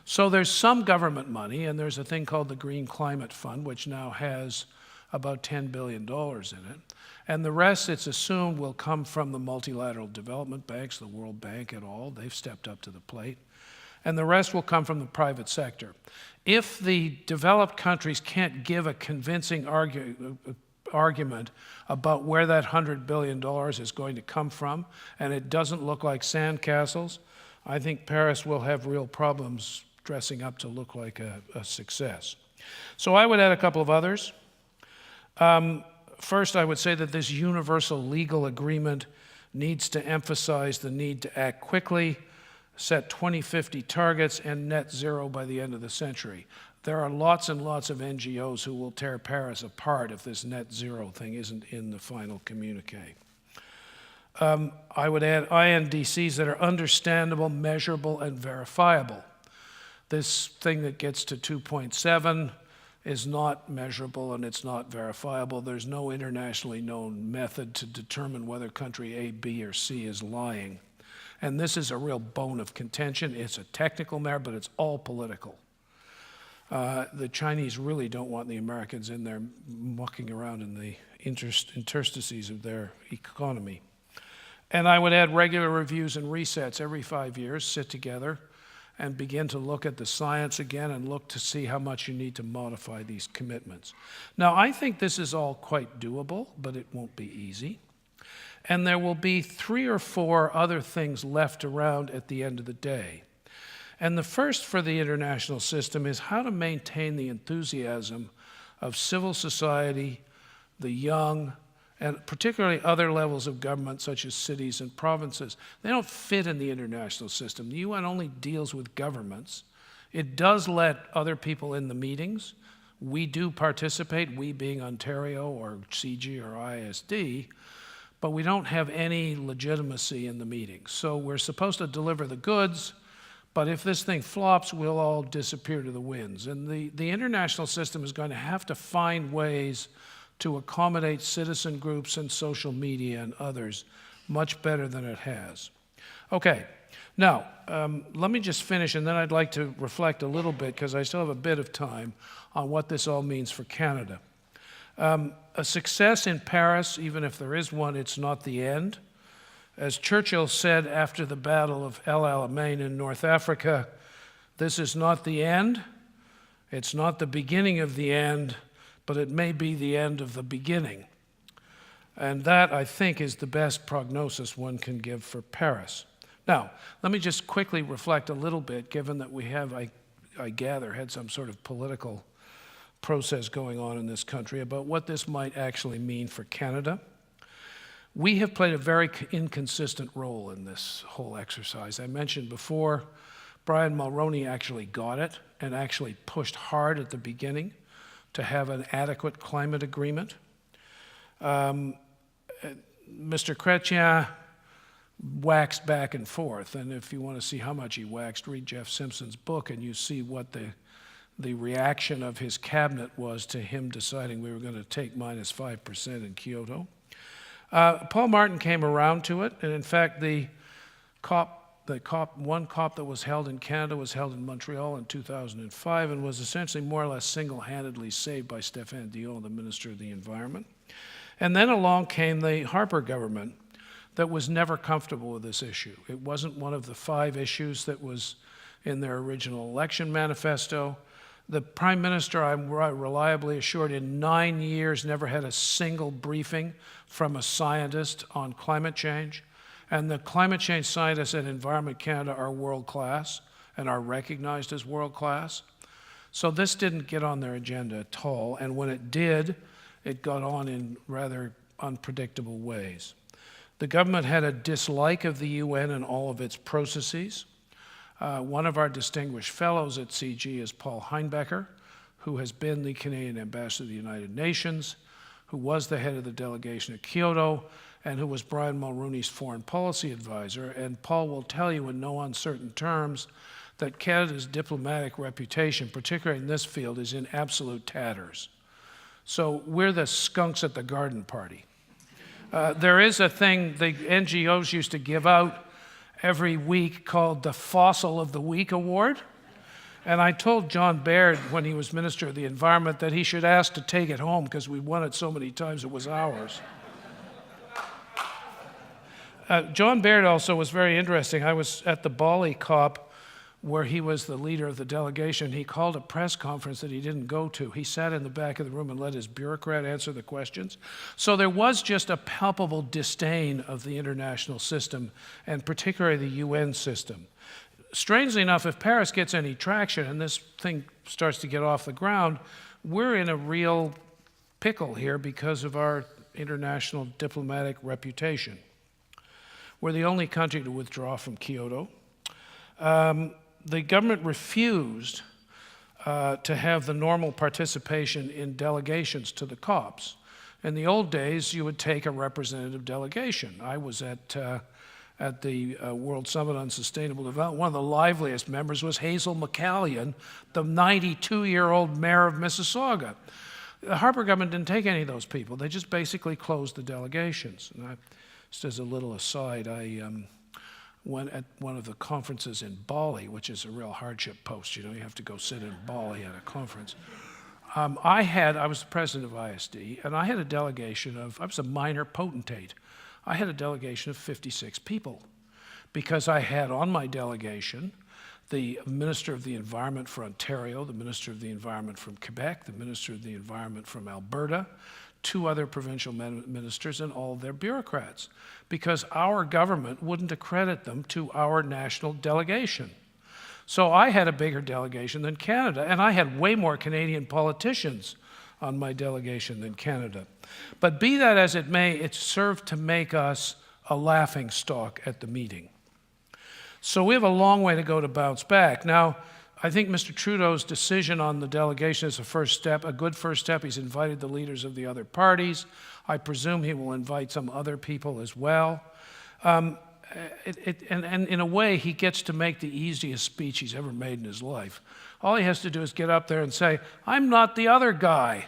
So there's some government money, and there's a thing called the Green Climate Fund, which now has about $10 billion in it. And the rest, it's assumed, will come from the multilateral development banks, the World Bank et al. They've stepped up to the plate. And the rest will come from the private sector. If the developed countries can't give a convincing argument about where that $100 billion is going to come from, and it doesn't look like sandcastles, I think Paris will have real problems dressing up to look like a success. So I would add a couple of others. First, I would say that this universal legal agreement needs to emphasize the need to act quickly, set 2050 targets, and net zero by the end of the century. There are lots and lots of NGOs who will tear Paris apart if this net zero thing isn't in the final communique. I would add INDCs that are understandable, measurable, and verifiable. This thing that gets to 2.7 is not measurable and it's not verifiable. There's no internationally known method to determine whether country A, B, or C is lying. And this is a real bone of contention. It's a technical matter, but it's all political. The Chinese really don't want the Americans in there mucking around in the interstices of their economy. And I would add regular reviews and resets every 5 years, sit together and begin to look at the science again and look to see how much you need to modify these commitments. Now, I think this is all quite doable, but it won't be easy. And there will be 3 or 4 other things left around at the end of the day. And the first for the international system is how to maintain the enthusiasm of civil society, the young, and particularly other levels of government such as cities and provinces. They don't fit in the international system. The UN only deals with governments. It does let other people in the meetings, We do participate, we being Ontario or CIGI or ISD, but we don't have any legitimacy in the meeting. So we're supposed to deliver the goods, but if this thing flops, we'll all disappear to the winds. And the international system is going to have to find ways to accommodate citizen groups and social media and others much better than it has. Okay, now, let me just finish, and then I'd like to reflect a little bit, because I still have a bit of time, on what this all means for Canada. A success in Paris, even if there is one, it's not the end. As Churchill said after the Battle of El Alamein in North Africa, this is not the end, it's not the beginning of the end, but it may be the end of the beginning. And that, I think, is the best prognosis one can give for Paris. Now, let me just quickly reflect a little bit, given that we have, I gather, had some sort of political process going on in this country, about what this might actually mean for Canada. We have played a very inconsistent role in this whole exercise. I mentioned before, Brian Mulroney actually got it and actually pushed hard at the beginning to have an adequate climate agreement. Mr. Chrétien waxed back and forth, and if you want to see how much he waxed, read Jeff Simpson's book and you see what the reaction of his cabinet was to him deciding we were going to take minus 5% in Kyoto. Paul Martin came around to it, and in fact one COP that was held in Canada was held in Montreal in 2005 and was essentially more or less single-handedly saved by Stéphane Dion, the Minister of the Environment. And then along came the Harper government that was never comfortable with this issue. It wasn't one of the 5 issues that was in their original election manifesto. The Prime Minister, I'm reliably assured, in 9 years never had a single briefing from a scientist on climate change. And the climate change scientists at Environment Canada are world-class and are recognized as world-class. So this didn't get on their agenda at all, and when it did, it got on in rather unpredictable ways. The government had a dislike of the UN and all of its processes. One of our distinguished fellows at CIGI is Paul Heinbecker, who has been the Canadian ambassador to the United Nations, who was the head of the delegation at Kyoto, and who was Brian Mulroney's foreign policy advisor. And Paul will tell you in no uncertain terms that Canada's diplomatic reputation, particularly in this field, is in absolute tatters. So we're the skunks at the garden party. There is a thing the NGOs used to give out every week called the Fossil of the Week Award. And I told John Baird when he was Minister of the Environment that he should ask to take it home because we won it so many times it was ours. John Baird also was very interesting. I was at the Bali COP where he was the leader of the delegation. He called a press conference that he didn't go to. He sat in the back of the room and let his bureaucrat answer the questions. So there was just a palpable disdain of the international system, and particularly the UN system. Strangely enough, if Paris gets any traction and this thing starts to get off the ground, we're in a real pickle here because of our international diplomatic reputation. We're the only country to withdraw from Kyoto. The government refused to have the normal participation in delegations to the COPs. In the old days, you would take a representative delegation. I was at the World Summit on Sustainable Development. One of the liveliest members was Hazel McCallion, the 92-year-old mayor of Mississauga. The Harper government didn't take any of those people. They just basically closed the delegations. And just as a little aside, I went at one of the conferences in Bali, which is a real hardship post. You know, you have to go sit in Bali at a conference. I was the president of ISD, and I had a delegation I was a minor potentate. I had a delegation of 56 people because I had on my delegation the Minister of the Environment for Ontario, the Minister of the Environment from Quebec, the Minister of the Environment from Alberta, 2 other provincial ministers, and all their bureaucrats, because our government wouldn't accredit them to our national delegation. So I had a bigger delegation than Canada, and I had way more Canadian politicians on my delegation than Canada. But be that as it may, it served to make us a laughingstock at the meeting. So we have a long way to go to bounce back. Now, I think Mr. Trudeau's decision on the delegation is a first step, a good first step. He's invited the leaders of the other parties. I presume he will invite some other people as well. And in a way, he gets to make the easiest speech he's ever made in his life. All he has to do is get up there and say, "I'm not the other guy."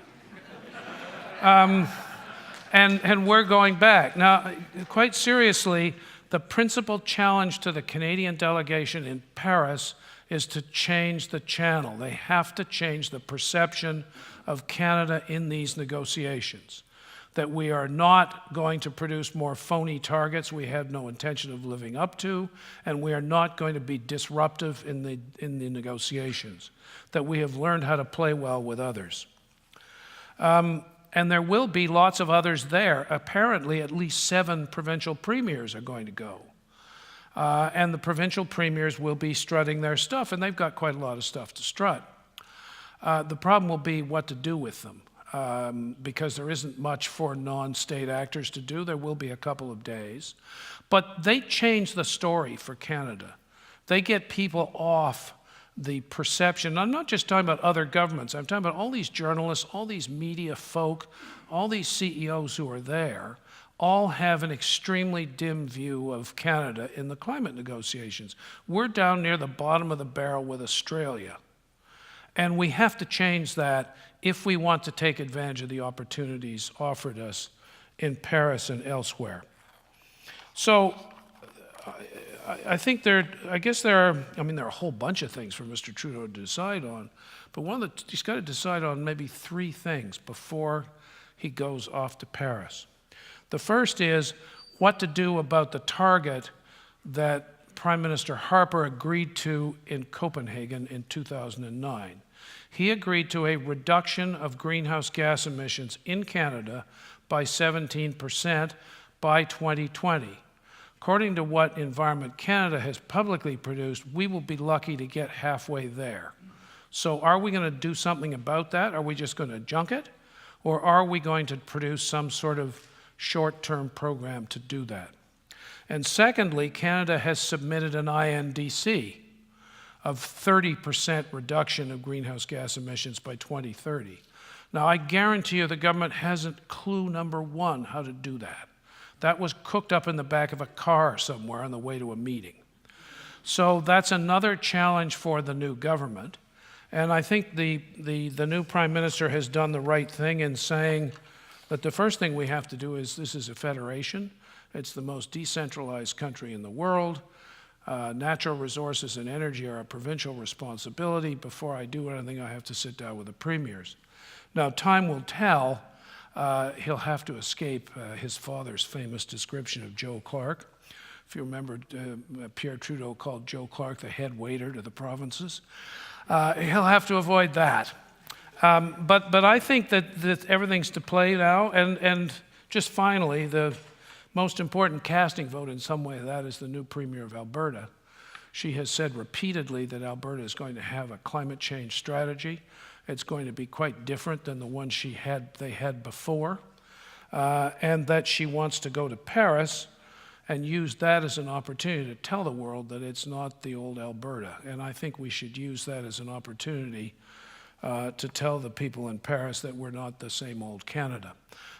And we're going back. Now, quite seriously, the principal challenge to the Canadian delegation in Paris is to change the channel. They have to change the perception of Canada in these negotiations. That we are not going to produce more phony targets we have no intention of living up to, and we are not going to be disruptive in the negotiations. That we have learned how to play well with others. And there will be lots of others there. Apparently, at least 7 provincial premiers are going to go. And the provincial premiers will be strutting their stuff, and they've got quite a lot of stuff to strut. The problem will be what to do with them, because there isn't much for non-state actors to do. There will be a couple of days. But they change the story for Canada. They get people off the perception. I'm not just talking about other governments. I'm talking about all these journalists, all these media folk, all these CEOs who are there, all have an extremely dim view of Canada in the climate negotiations. We're down near the bottom of the barrel with Australia. And we have to change that if we want to take advantage of the opportunities offered us in Paris and elsewhere. So I think there are a whole bunch of things for Mr. Trudeau to decide on, but he's got to decide on maybe 3 things before he goes off to Paris. The first is what to do about the target that Prime Minister Harper agreed to in Copenhagen in 2009. He agreed to a reduction of greenhouse gas emissions in Canada by 17% by 2020. According to what Environment Canada has publicly produced, we will be lucky to get halfway there. So are we going to do something about that? Are we just going to junk it? Or are we going to produce some sort of short-term program to do that? And secondly, Canada has submitted an INDC of 30% reduction of greenhouse gas emissions by 2030. Now, I guarantee you the government hasn't clue number 1 how to do that. That was cooked up in the back of a car somewhere on the way to a meeting. So that's another challenge for the new government. And I think the new Prime Minister has done the right thing in saying that the first thing we have to do is, this is a federation. It's the most decentralized country in the world. Natural resources and energy are a provincial responsibility. Before I do anything, I have to sit down with the premiers. Now, time will tell. He'll have to escape his father's famous description of Joe Clark. If you remember, Pierre Trudeau called Joe Clark the head waiter to the provinces. He'll have to avoid that. But I think that everything's to play now. And just finally, the most important casting vote in some way of that is the new Premier of Alberta. She has said repeatedly that Alberta is going to have a climate change strategy. It's going to be quite different than the one they had before, and that she wants to go to Paris and use that as an opportunity to tell the world that it's not the old Alberta. And I think we should use that as an opportunity to tell the people in Paris that we're not the same old Canada.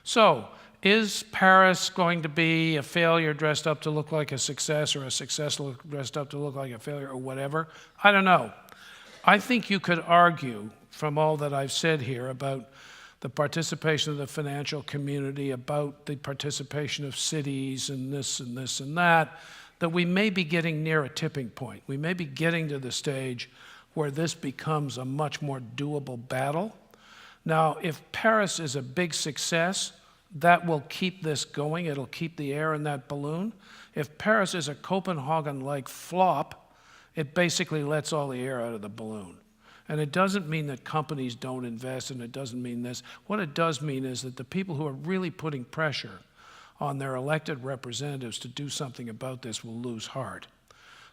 So, is Paris going to be a failure dressed up to look like a success, or a success dressed up to look like a failure, or whatever? I don't know. I think you could argue, from all that I've said here, about the participation of the financial community, about the participation of cities and this and this and that we may be getting near a tipping point. We may be getting to the stage where this becomes a much more doable battle. Now, if Paris is a big success, that will keep this going. It'll keep the air in that balloon. If Paris is a Copenhagen-like flop, it basically lets all the air out of the balloon. And it doesn't mean that companies don't invest, and it doesn't mean this. What it does mean is that the people who are really putting pressure on their elected representatives to do something about this will lose heart.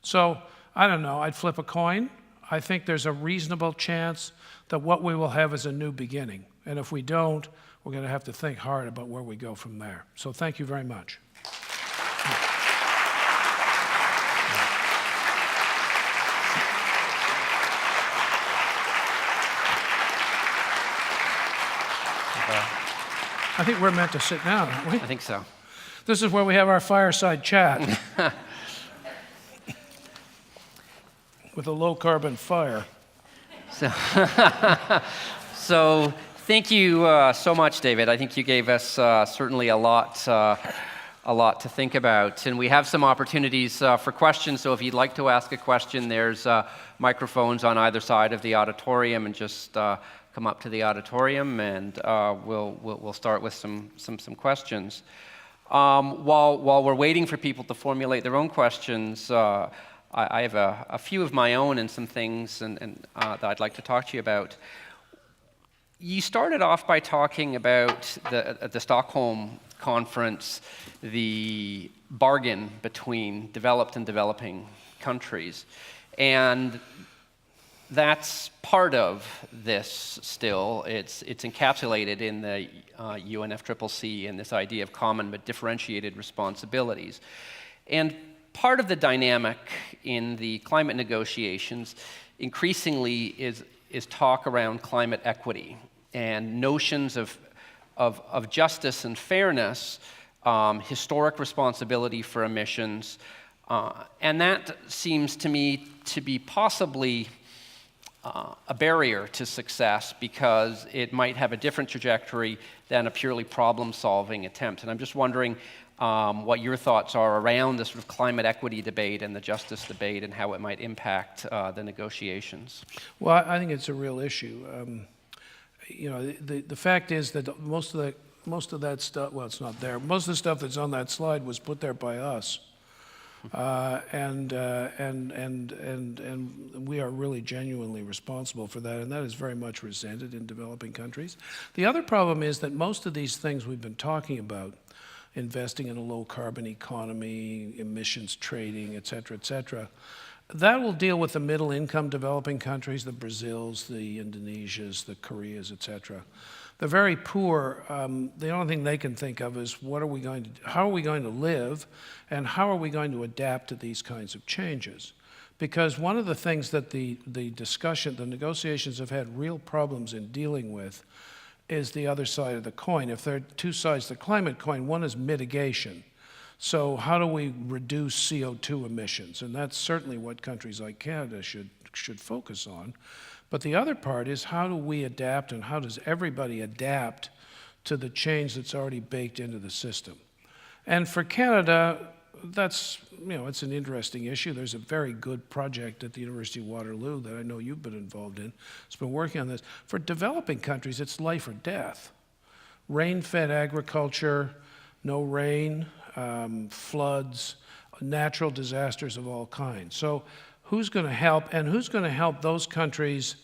So, I don't know, I'd flip a coin. I think there's a reasonable chance that what we will have is a new beginning. And if we don't, we're going to have to think hard about where we go from there. So thank you very much. I think we're meant to sit down, aren't we? I think so. This is where we have our fireside chat with a low-carbon fire. So thank you so much, David. I think you gave us certainly a lot to think about. And we have some opportunities for questions. So if you'd like to ask a question, there's microphones on either side of the auditorium, and just come up to the auditorium, and we'll start with some questions. While we're waiting for people to formulate their own questions, I have a few of my own and some things that I'd like to talk to you about. You started off by talking about at the Stockholm conference, the bargain between developed and developing countries. And that's part of this still. It's encapsulated in the UNFCCC and this idea of common but differentiated responsibilities. And part of the dynamic in the climate negotiations increasingly is talk around climate equity and notions of justice and fairness, historic responsibility for emissions, and that seems to me to be possibly a barrier to success, because it might have a different trajectory than a purely problem-solving attempt. And I'm just wondering what your thoughts are around the sort of climate equity debate and the justice debate, and how it might impact the negotiations. Well, I think it's a real issue. The fact is that most of that stuff, well, it's not there. Most of the stuff that's on that slide was put there by us. And we are really genuinely responsible for that, and that is very much resented in developing countries. The other problem is that most of these things we've been talking about, investing in a low-carbon economy, emissions trading, et cetera, that will deal with the middle-income developing countries, the Brazils, the Indonesias, the Koreas, et cetera. The very poor, the only thing they can think of is how are we going to live, and how are we going to adapt to these kinds of changes? Because one of the things that the negotiations have had real problems in dealing with is the other side of the coin. If there are two sides to the climate coin, one is mitigation. So how do we reduce CO2 emissions? And that's certainly what countries like Canada should focus on. But the other part is, how do we adapt, and how does everybody adapt to the change that's already baked into the system? And for Canada, that's, it's an interesting issue. There's a very good project at the University of Waterloo that I know you've been involved in. It's been working on this. For developing countries, it's life or death. Rain-fed agriculture, no rain, floods, natural disasters of all kinds. So who's going to help, and who's going to help those countries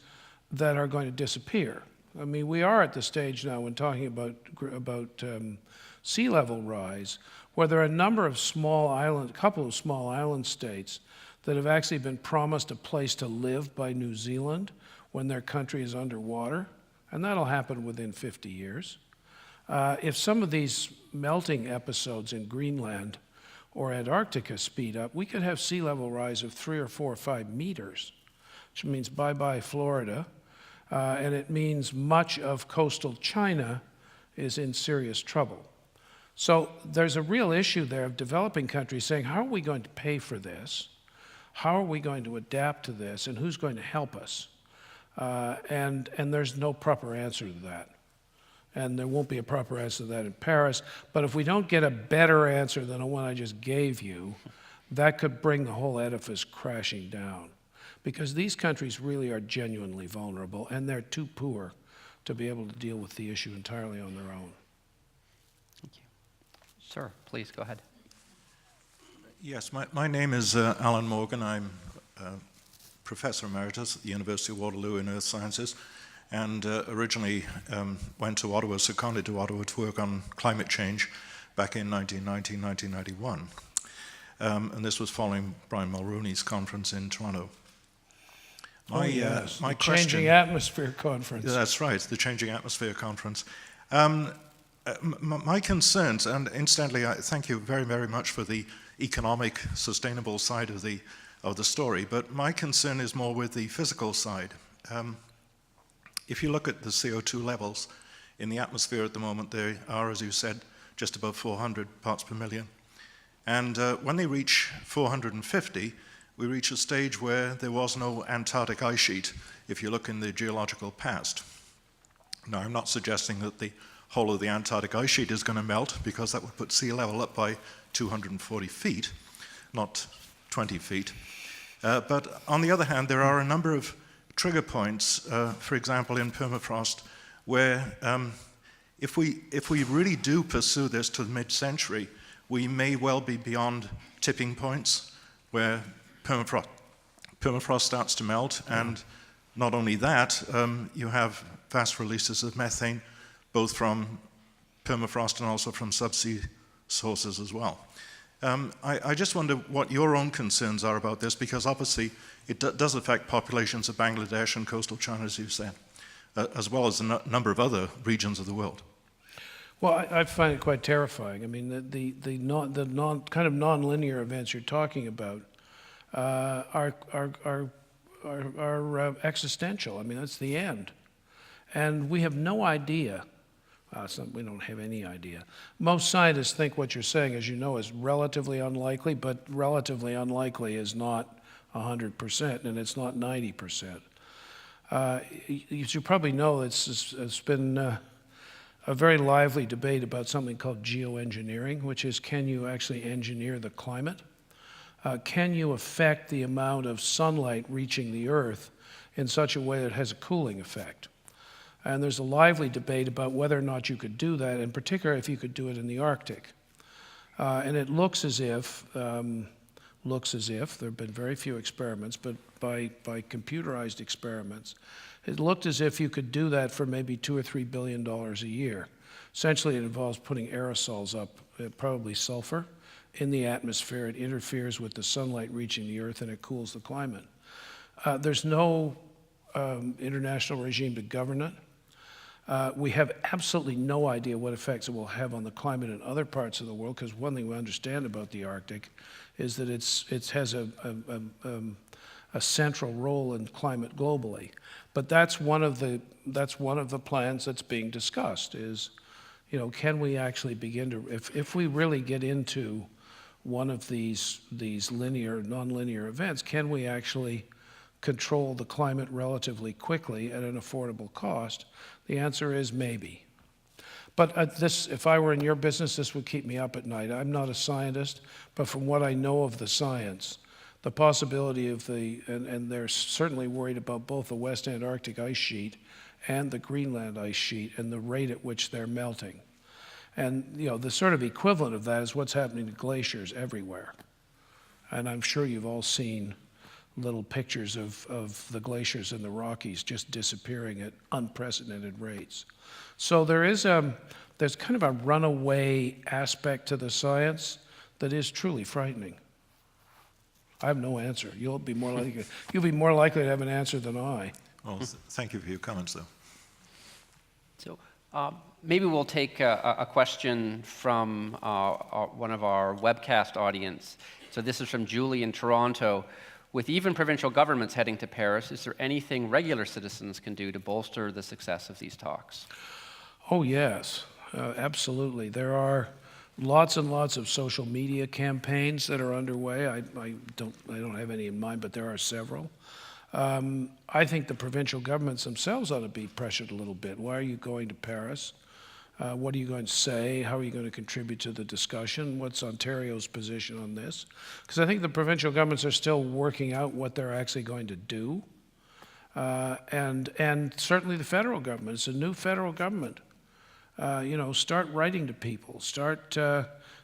that are going to disappear? I mean, we are at the stage now when talking about sea level rise, where there are a number of couple of small island states that have actually been promised a place to live by New Zealand when their country is underwater, and that'll happen within 50 years. If some of these melting episodes in Greenland or Antarctica speed up, we could have sea level rise of 3 or 4 or 5 meters, which means bye-bye Florida, and it means much of coastal China is in serious trouble. So there's a real issue there of developing countries saying, how are we going to pay for this? How are we going to adapt to this? And who's going to help us? And there's no proper answer to that. And there won't be a proper answer to that in Paris. But if we don't get a better answer than the one I just gave you, that could bring the whole edifice crashing down. Because these countries really are genuinely vulnerable, and they're too poor to be able to deal with the issue entirely on their own. Thank you. Sir, please go ahead. Yes, my name is Alan Morgan. I'm Professor Emeritus at the University of Waterloo in Earth Sciences, and originally went to Ottawa, seconded to Ottawa to work on climate change back in 1990, 1991. And this was following Brian Mulrooney's conference in Toronto. My the question, Changing Atmosphere Conference. That's right, the Changing Atmosphere Conference. My concerns, and incidentally, I thank you very, very much for the economic, sustainable side of the story, but my concern is more with the physical side. If you look at the CO2 levels In the atmosphere at the moment, they are, as you said, just above 400 parts per million. And when they reach 450, we reach a stage where there was no Antarctic ice sheet, if you look in the geological past. Now, I'm not suggesting that the whole of the Antarctic ice sheet is going to melt, because that would put sea level up by 240 feet, not 20 feet. But on the other hand, there are a number of trigger points, for example, in permafrost, where if we really do pursue this to the mid-century, we may well be beyond tipping points where permafrost starts to melt, and not only that, you have vast releases of methane, both from permafrost and also from subsea sources as well. I just wonder what your own concerns are about this, because obviously it does affect populations of Bangladesh and coastal China, as you said, as well as a number of other regions of the world. Well, I find it quite terrifying. I mean, the kind of nonlinear events you're talking about are existential. I mean, that's the end, and we have no idea. We don't have any idea. Most scientists think what you're saying, as you know, is relatively unlikely, but relatively unlikely is not 100%, and it's not 90%. You probably know it's been a very lively debate about something called geoengineering, which is, can you actually engineer the climate? Can you affect the amount of sunlight reaching the Earth in such a way that it has a cooling effect? And there's a lively debate about whether or not you could do that, in particular if you could do it in the Arctic. And it looks as if, there have been very few experiments, but by computerized experiments, it looked as if you could do that for maybe $2 or $3 billion a year. Essentially, it involves putting aerosols up, probably sulfur, in the atmosphere. It interferes with the sunlight reaching the Earth, and it cools the climate. There's no international regime to govern it. We have absolutely no idea what effects it will have on the climate in other parts of the world, because one thing we understand about the Arctic is that it has a central role in climate globally. But that's one of the plans that's being discussed. Is, can we actually begin to, if we really get into one of these linear, nonlinear events, can we actually control the climate relatively quickly at an affordable cost? The answer is maybe. But if I were in your business, this would keep me up at night. I'm not a scientist, but from what I know of the science, the possibility of and they're certainly worried about both the West Antarctic ice sheet and the Greenland ice sheet and the rate at which they're melting. And the sort of equivalent of that is what's happening to glaciers everywhere. And I'm sure you've all seen little pictures of the glaciers in the Rockies just disappearing at unprecedented rates. So there's kind of a runaway aspect to the science that is truly frightening. I have no answer. You'll be more likely to have an answer than I. Well, thank you for your comments, though. So maybe we'll take a question from one of our webcast audience. So this is from Julie in Toronto. With even provincial governments heading to Paris, is there anything regular citizens can do to bolster the success of these talks? Oh, yes, absolutely. There are lots and lots of social media campaigns that are underway. I don't have any in mind, but there are several. I think the provincial governments themselves ought to be pressured a little bit. Why are you going to Paris? What are you going to say? How are you going to contribute to the discussion? What's Ontario's position on this? Because I think the provincial governments are still working out what they're actually going to do. And certainly the federal government. It's a new federal government. Start writing to people. Start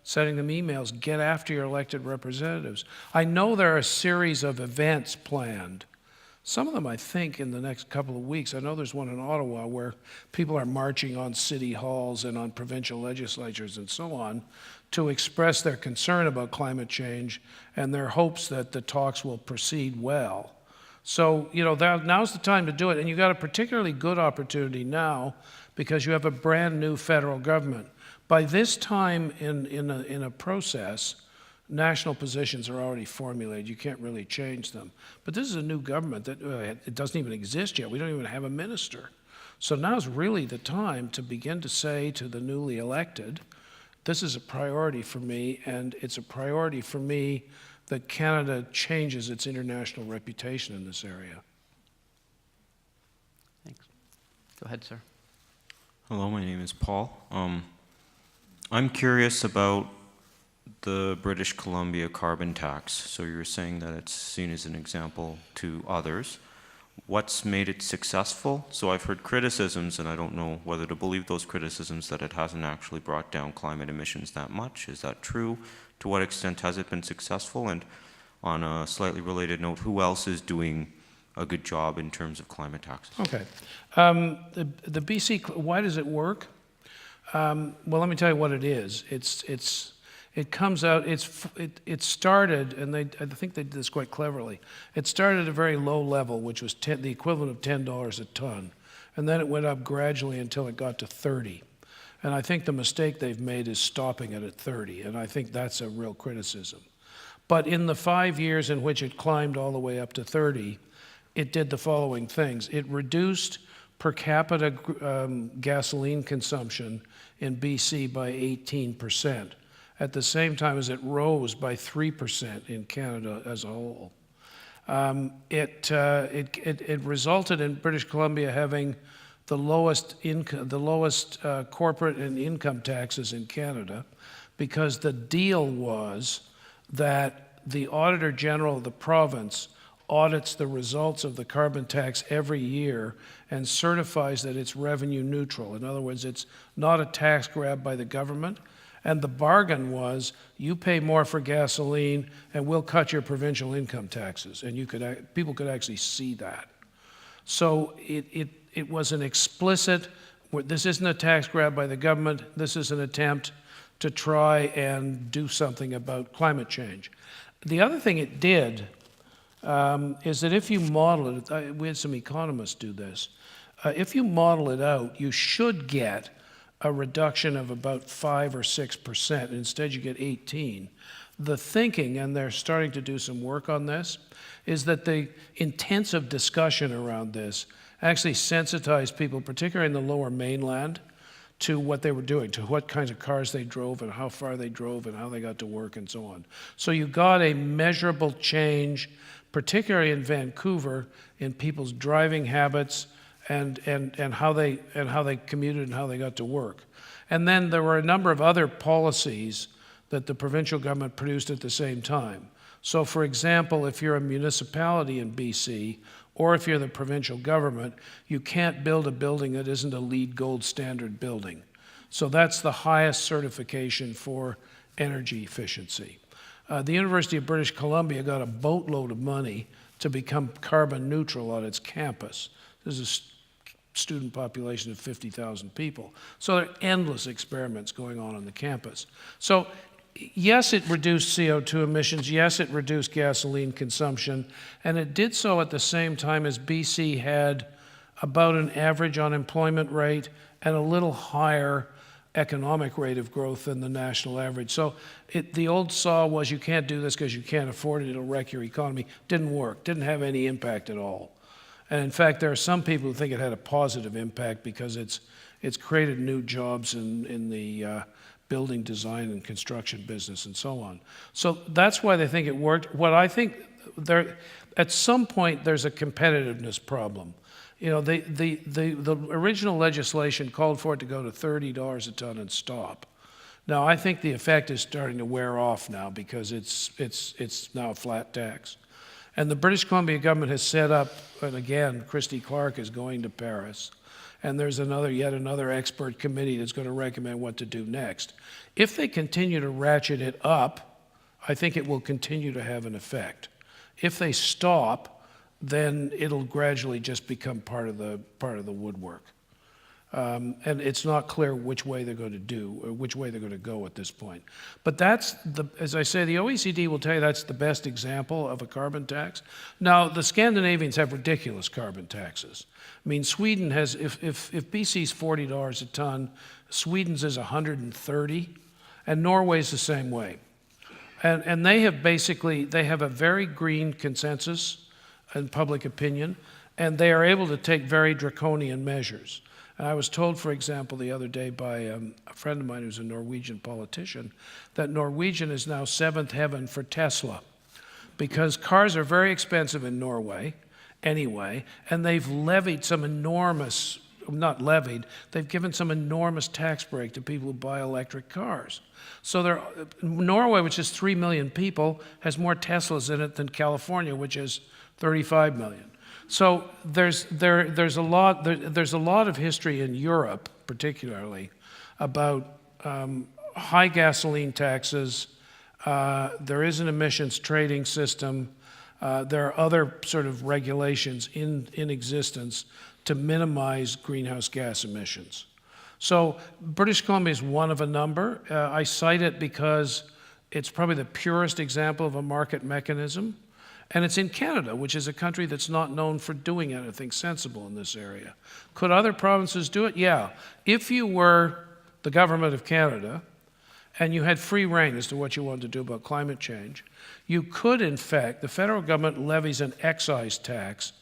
sending them emails. Get after your elected representatives. I know there are a series of events planned. Some of them, I think, in the next couple of weeks. I know there's one in Ottawa where people are marching on city halls and on provincial legislatures and so on to express their concern about climate change and their hopes that the talks will proceed well. So, now's the time to do it. And you've got a particularly good opportunity now because you have a brand new federal government. By this time in a process, national positions are already formulated. You can't really change them. But this is a new government that it doesn't even exist yet. We don't even have a minister. So now's really the time to begin to say to the newly elected, this is a priority for me, and it's a priority for me that Canada changes its international reputation in this area. Thanks. Go ahead, sir. Hello, my name is Paul. I'm curious about the British Columbia carbon tax. So you're saying that it's seen as an example to others. What's made it successful? So I've heard criticisms, and I don't know whether to believe those criticisms, that it hasn't actually brought down climate emissions that much. Is that true? To what extent has it been successful? And on a slightly related note, who else is doing a good job in terms of climate taxes? Okay. The BC, why does it work? Well, let me tell you what it is. It comes out, it started, and I think they did this quite cleverly. It started at a very low level, which was the equivalent of $10 a ton. And then it went up gradually until it got to 30. And I think the mistake they've made is stopping it at 30. And I think that's a real criticism. But in the 5 years in which it climbed all the way up to 30, it did the following things. It reduced per capita gasoline consumption in BC by 18%. At the same time as it rose by 3% in Canada as a whole. It resulted in British Columbia having the lowest corporate and income taxes in Canada, because the deal was that the Auditor General of the province audits the results of the carbon tax every year and certifies that it's revenue neutral. In other words, it's not a tax grab by the government. And the bargain was, you pay more for gasoline and we'll cut your provincial income taxes. And people could actually see that. So it was an explicit, this isn't a tax grab by the government, this is an attempt to try and do something about climate change. The other thing it did is that if you model it, we had some economists do this, if you model it out, you should get a reduction of about 5 or 6%. Instead, you get 18. The thinking, and they're starting to do some work on this, is that the intensive discussion around this actually sensitized people, particularly in the lower mainland, to what they were doing, to what kinds of cars they drove and how far they drove and how they got to work and so on. So you got a measurable change, particularly in Vancouver, in people's driving habits, and how they commuted and how they got to work. And then there were a number of other policies that the provincial government produced at the same time. So for example, if you're a municipality in BC, or if you're the provincial government, you can't build a building that isn't a LEED Gold standard building. So that's the highest certification for energy efficiency. The University of British Columbia got a boatload of money to become carbon neutral on its campus. There's a student population of 50,000 people. So there are endless experiments going on the campus. So yes, it reduced CO2 emissions. Yes, it reduced gasoline consumption. And it did so at the same time as BC had about an average unemployment rate and a little higher economic rate of growth than the national average. So the old saw was, you can't do this because you can't afford it, it'll wreck your economy. Didn't work, didn't have any impact at all. And in fact, there are some people who think it had a positive impact because it's created new jobs in the building design and construction business and so on. So that's why they think it worked. What I think, at some point there's a competitiveness problem. You know, the original legislation called for it to go to $30 a ton and stop. Now, I think the effect is starting to wear off now because it's now a flat tax. And the British Columbia government has set up, and again, Christy Clark is going to Paris, and there's yet another expert committee that's going to recommend what to do next. If they continue to ratchet it up, I think it will continue to have an effect. If they stop, then it'll gradually just become part of the woodwork. And it's not clear which way they're going to do, or which way they're going to go at this point. But that's, as I say, the OECD will tell you that's the best example of a carbon tax. Now, the Scandinavians have ridiculous carbon taxes. I mean, Sweden has, if BC's $40 a ton, Sweden's is 130, and Norway's the same way. And they have they have a very green consensus in public opinion, and they are able to take very draconian measures. And I was told, for example, the other day by a friend of mine who's a Norwegian politician, that Norwegian is now seventh heaven for Tesla, because cars are very expensive in Norway anyway, and they've levied some enormous, not levied, they've given some enormous tax break to people who buy electric cars. So Norway, which is 3 million people, has more Teslas in it than California, which is 35 million. So there's a lot of history in Europe, particularly, about high gasoline taxes. There is an emissions trading system. There are other sort of regulations in existence to minimize greenhouse gas emissions. So British Columbia is one of a number. I cite it because it's probably the purest example of a market mechanism. And it's in Canada, which is a country that's not known for doing anything sensible in this area. Could other provinces do it? Yeah. If you were the government of Canada and you had free rein as to what you wanted to do about climate change, you could, in fact, the federal government levies an excise tax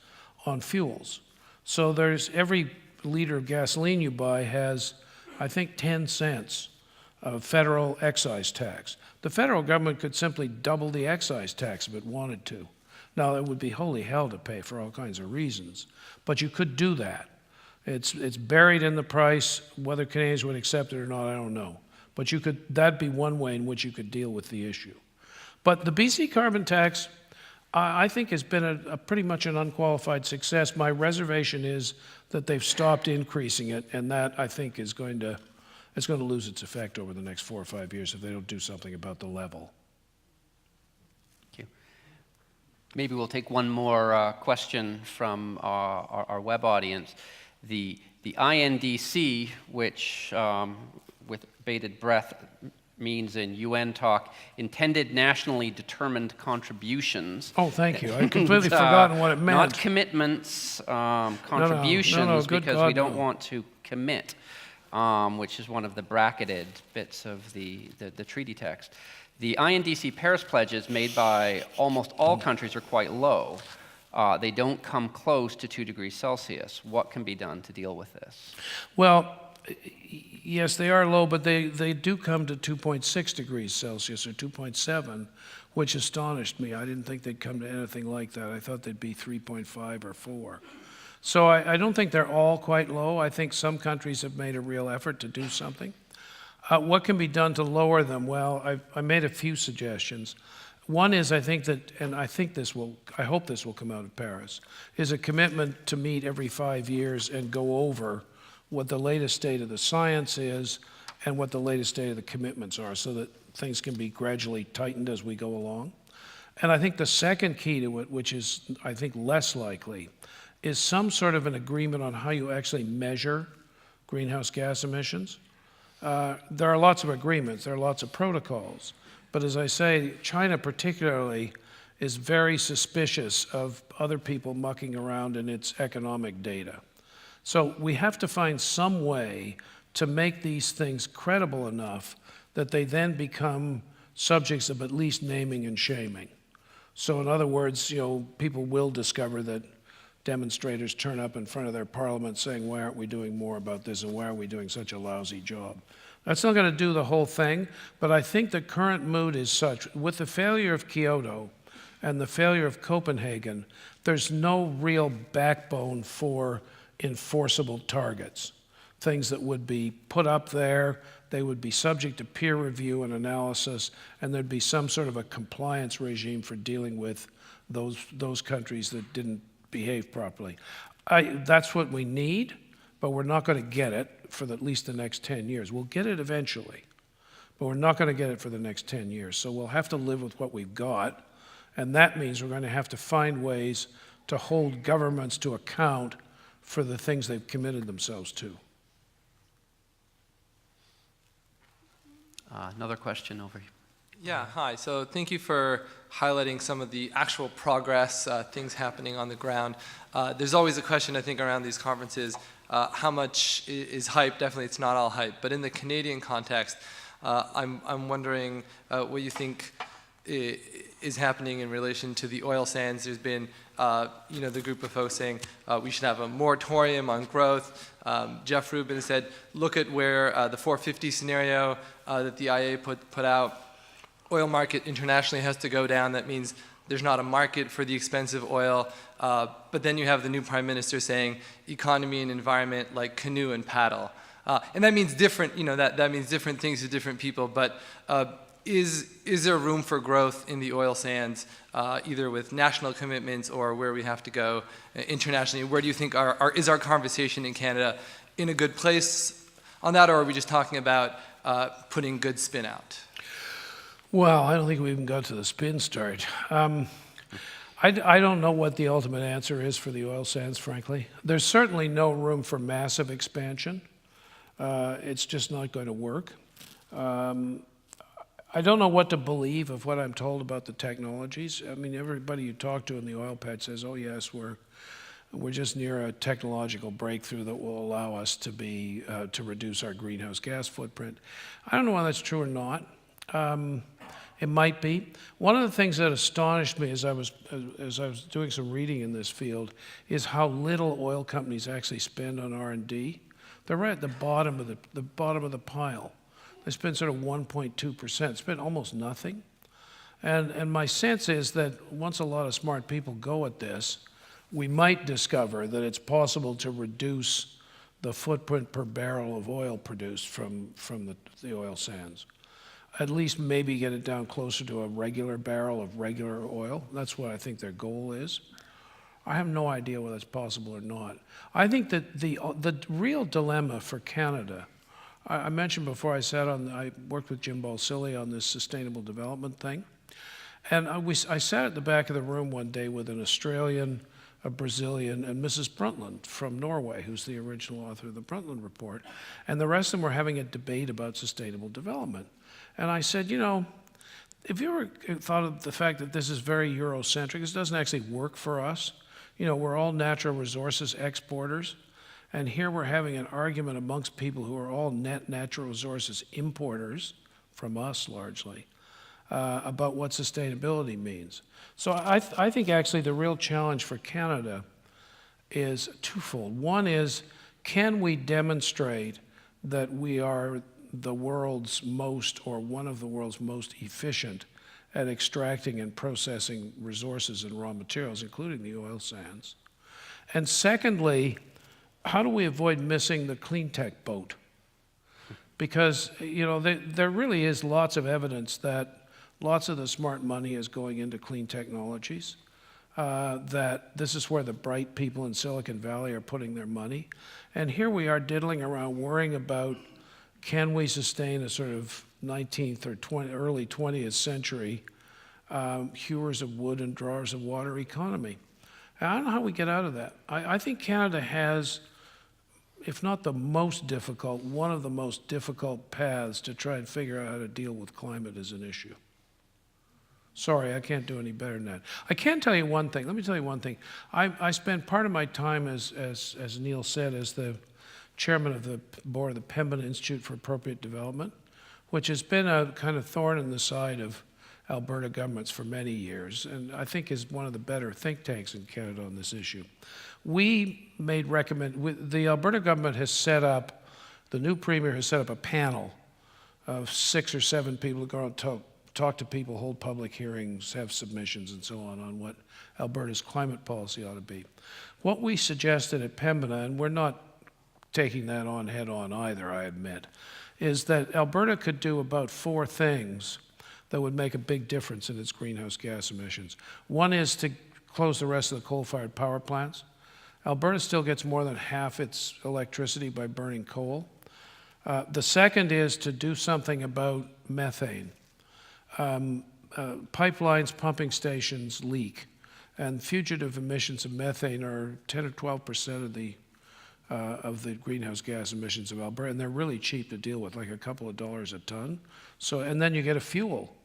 on fuels. So every liter of gasoline you buy has, I think, 10 cents of federal excise tax. The federal government could simply double the excise tax if it wanted to. Now, it would be holy hell to pay for all kinds of reasons, but you could do that. It's buried in the price. Whether Canadians would accept it or not, I don't know. But that'd be one way in which you could deal with the issue. But the BC carbon tax, I think, has been a pretty much an unqualified success. My reservation is that they've stopped increasing it, and that, I think, is going to lose its effect over the next 4 or 5 years if they don't do something about the level. Thank you. Maybe we'll take one more question from our web audience. The INDC, which with bated breath means in UN talk, intended nationally determined contributions. Oh, thank you. I'd completely forgotten what it meant. Not commitments, contributions, because we don't want to commit, which is one of the bracketed bits of the treaty text. The INDC Paris pledges made by almost all countries are quite low. They don't come close to 2 degrees Celsius. What can be done to deal with this? Well, yes, they are low, but they do come to 2.6 degrees Celsius or 2.7, which astonished me. I didn't think they'd come to anything like that. I thought they'd be 3.5 or 4. So I don't think they're all quite low. I think some countries have made a real effort to do something. What can be done to lower them? Well, I made a few suggestions. One is, I think that, and I hope this will come out of Paris, is a commitment to meet every 5 years and go over what the latest state of the science is and what the latest state of the commitments are, so that things can be gradually tightened as we go along. And I think the second key to it, which is, I think, less likely, is some sort of an agreement on how you actually measure greenhouse gas emissions. There are lots of agreements, there are lots of protocols, but as I say, China particularly is very suspicious of other people mucking around in its economic data. So we have to find some way to make these things credible enough that they then become subjects of at least naming and shaming. So in other words, people will discover that demonstrators turn up in front of their parliament saying, why aren't we doing more about this, and why are we doing such a lousy job? That's not going to do the whole thing, but I think the current mood is such. With the failure of Kyoto and the failure of Copenhagen, there's no real backbone for enforceable targets, things that would be put up there, they would be subject to peer review and analysis, and there'd be some sort of a compliance regime for dealing with those countries that didn't behave properly. That's what we need, but we're not going to get it for at least the next 10 years. We'll get it eventually, but we're not going to get it for the next 10 years. So we'll have to live with what we've got, and that means we're going to have to find ways to hold governments to account for the things they've committed themselves to. Another question over here. Yeah, hi. So thank you for highlighting some of the actual progress, things happening on the ground. There's always a question, I think, around these conferences, how much is hype? Definitely it's not all hype. But in the Canadian context, I'm wondering what you think is happening in relation to the oil sands. There's been, the group of folks saying we should have a moratorium on growth. Jeff Rubin said, look at where the 450 scenario that the IA put out. Oil market internationally has to go down. That means there's not a market for the expensive oil. But then you have the new prime minister saying economy and environment like canoe and paddle. And that means different, that means different things to different people. But is there room for growth in the oil sands, either with national commitments or where we have to go internationally? Where do you think is our conversation in Canada in a good place on that, or are we just talking about putting good spin out? Well, I don't think we even got to the spin start. I don't know what the ultimate answer is for the oil sands, frankly. There's certainly no room for massive expansion. It's just not going to work. I don't know what to believe of what I'm told about the technologies. I mean, everybody you talk to in the oil patch says, oh yes, we're just near a technological breakthrough that will allow us to reduce our greenhouse gas footprint. I don't know whether that's true or not. It might be. One of the things that astonished me as I was doing some reading in this field is how little oil companies actually spend on R&D. They're right at the bottom of the pile. They spend sort of 1.2%, spend almost nothing. And my sense is that once a lot of smart people go at this, we might discover that it's possible to reduce the footprint per barrel of oil produced from the oil sands. At least maybe get it down closer to a regular barrel of regular oil. That's what I think their goal is. I have no idea whether it's possible or not. I think that the real dilemma for Canada, I mentioned before I worked with Jim Balsillie on this sustainable development thing. And I sat at the back of the room one day with an Australian, a Brazilian, and Mrs. Brundtland from Norway, who's the original author of the Brundtland Report. And the rest of them were having a debate about sustainable development. And I said, have you ever thought of the fact that this is very Eurocentric? This doesn't actually work for us. We're all natural resources exporters. And here we're having an argument amongst people who are all net natural resources importers, from us largely, about what sustainability means. So I think actually the real challenge for Canada is twofold. One is, can we demonstrate that we are the world's most, or one of the world's most efficient at extracting and processing resources and raw materials, including the oil sands? And secondly, how do we avoid missing the clean tech boat? Because, there really is lots of evidence that lots of the smart money is going into clean technologies, that this is where the bright people in Silicon Valley are putting their money. And here we are diddling around worrying about, can we sustain a sort of 19th or early 20th century hewers of wood and drawers of water economy? And I don't know how we get out of that. I think Canada has, if not the most difficult, one of the most difficult paths to try and figure out how to deal with climate as an issue. Sorry, I can't do any better than that. I can tell you one thing. Let me tell you one thing. I spent part of my time, as Neil said, as the chairman of the board of the Pembina Institute for Appropriate Development, which has been a kind of thorn in the side of Alberta governments for many years, and I think is one of the better think tanks in Canada on this issue. We made the Alberta government has set up, the new premier has set up a panel of 6 or 7 people who go and talk to people, hold public hearings, have submissions and so on what Alberta's climate policy ought to be. What we suggested at Pembina, and we're not taking that on head on either, I admit, is that Alberta could do about 4 things that would make a big difference in its greenhouse gas emissions. One is to close the rest of the coal-fired power plants. Alberta still gets more than half its electricity by burning coal. The second is to do something about methane. Pipelines, pumping stations leak, and fugitive emissions of methane are 10 or 12% of the greenhouse gas emissions of Alberta, and they're really cheap to deal with, like a couple of dollars a ton. And then you get a fuel.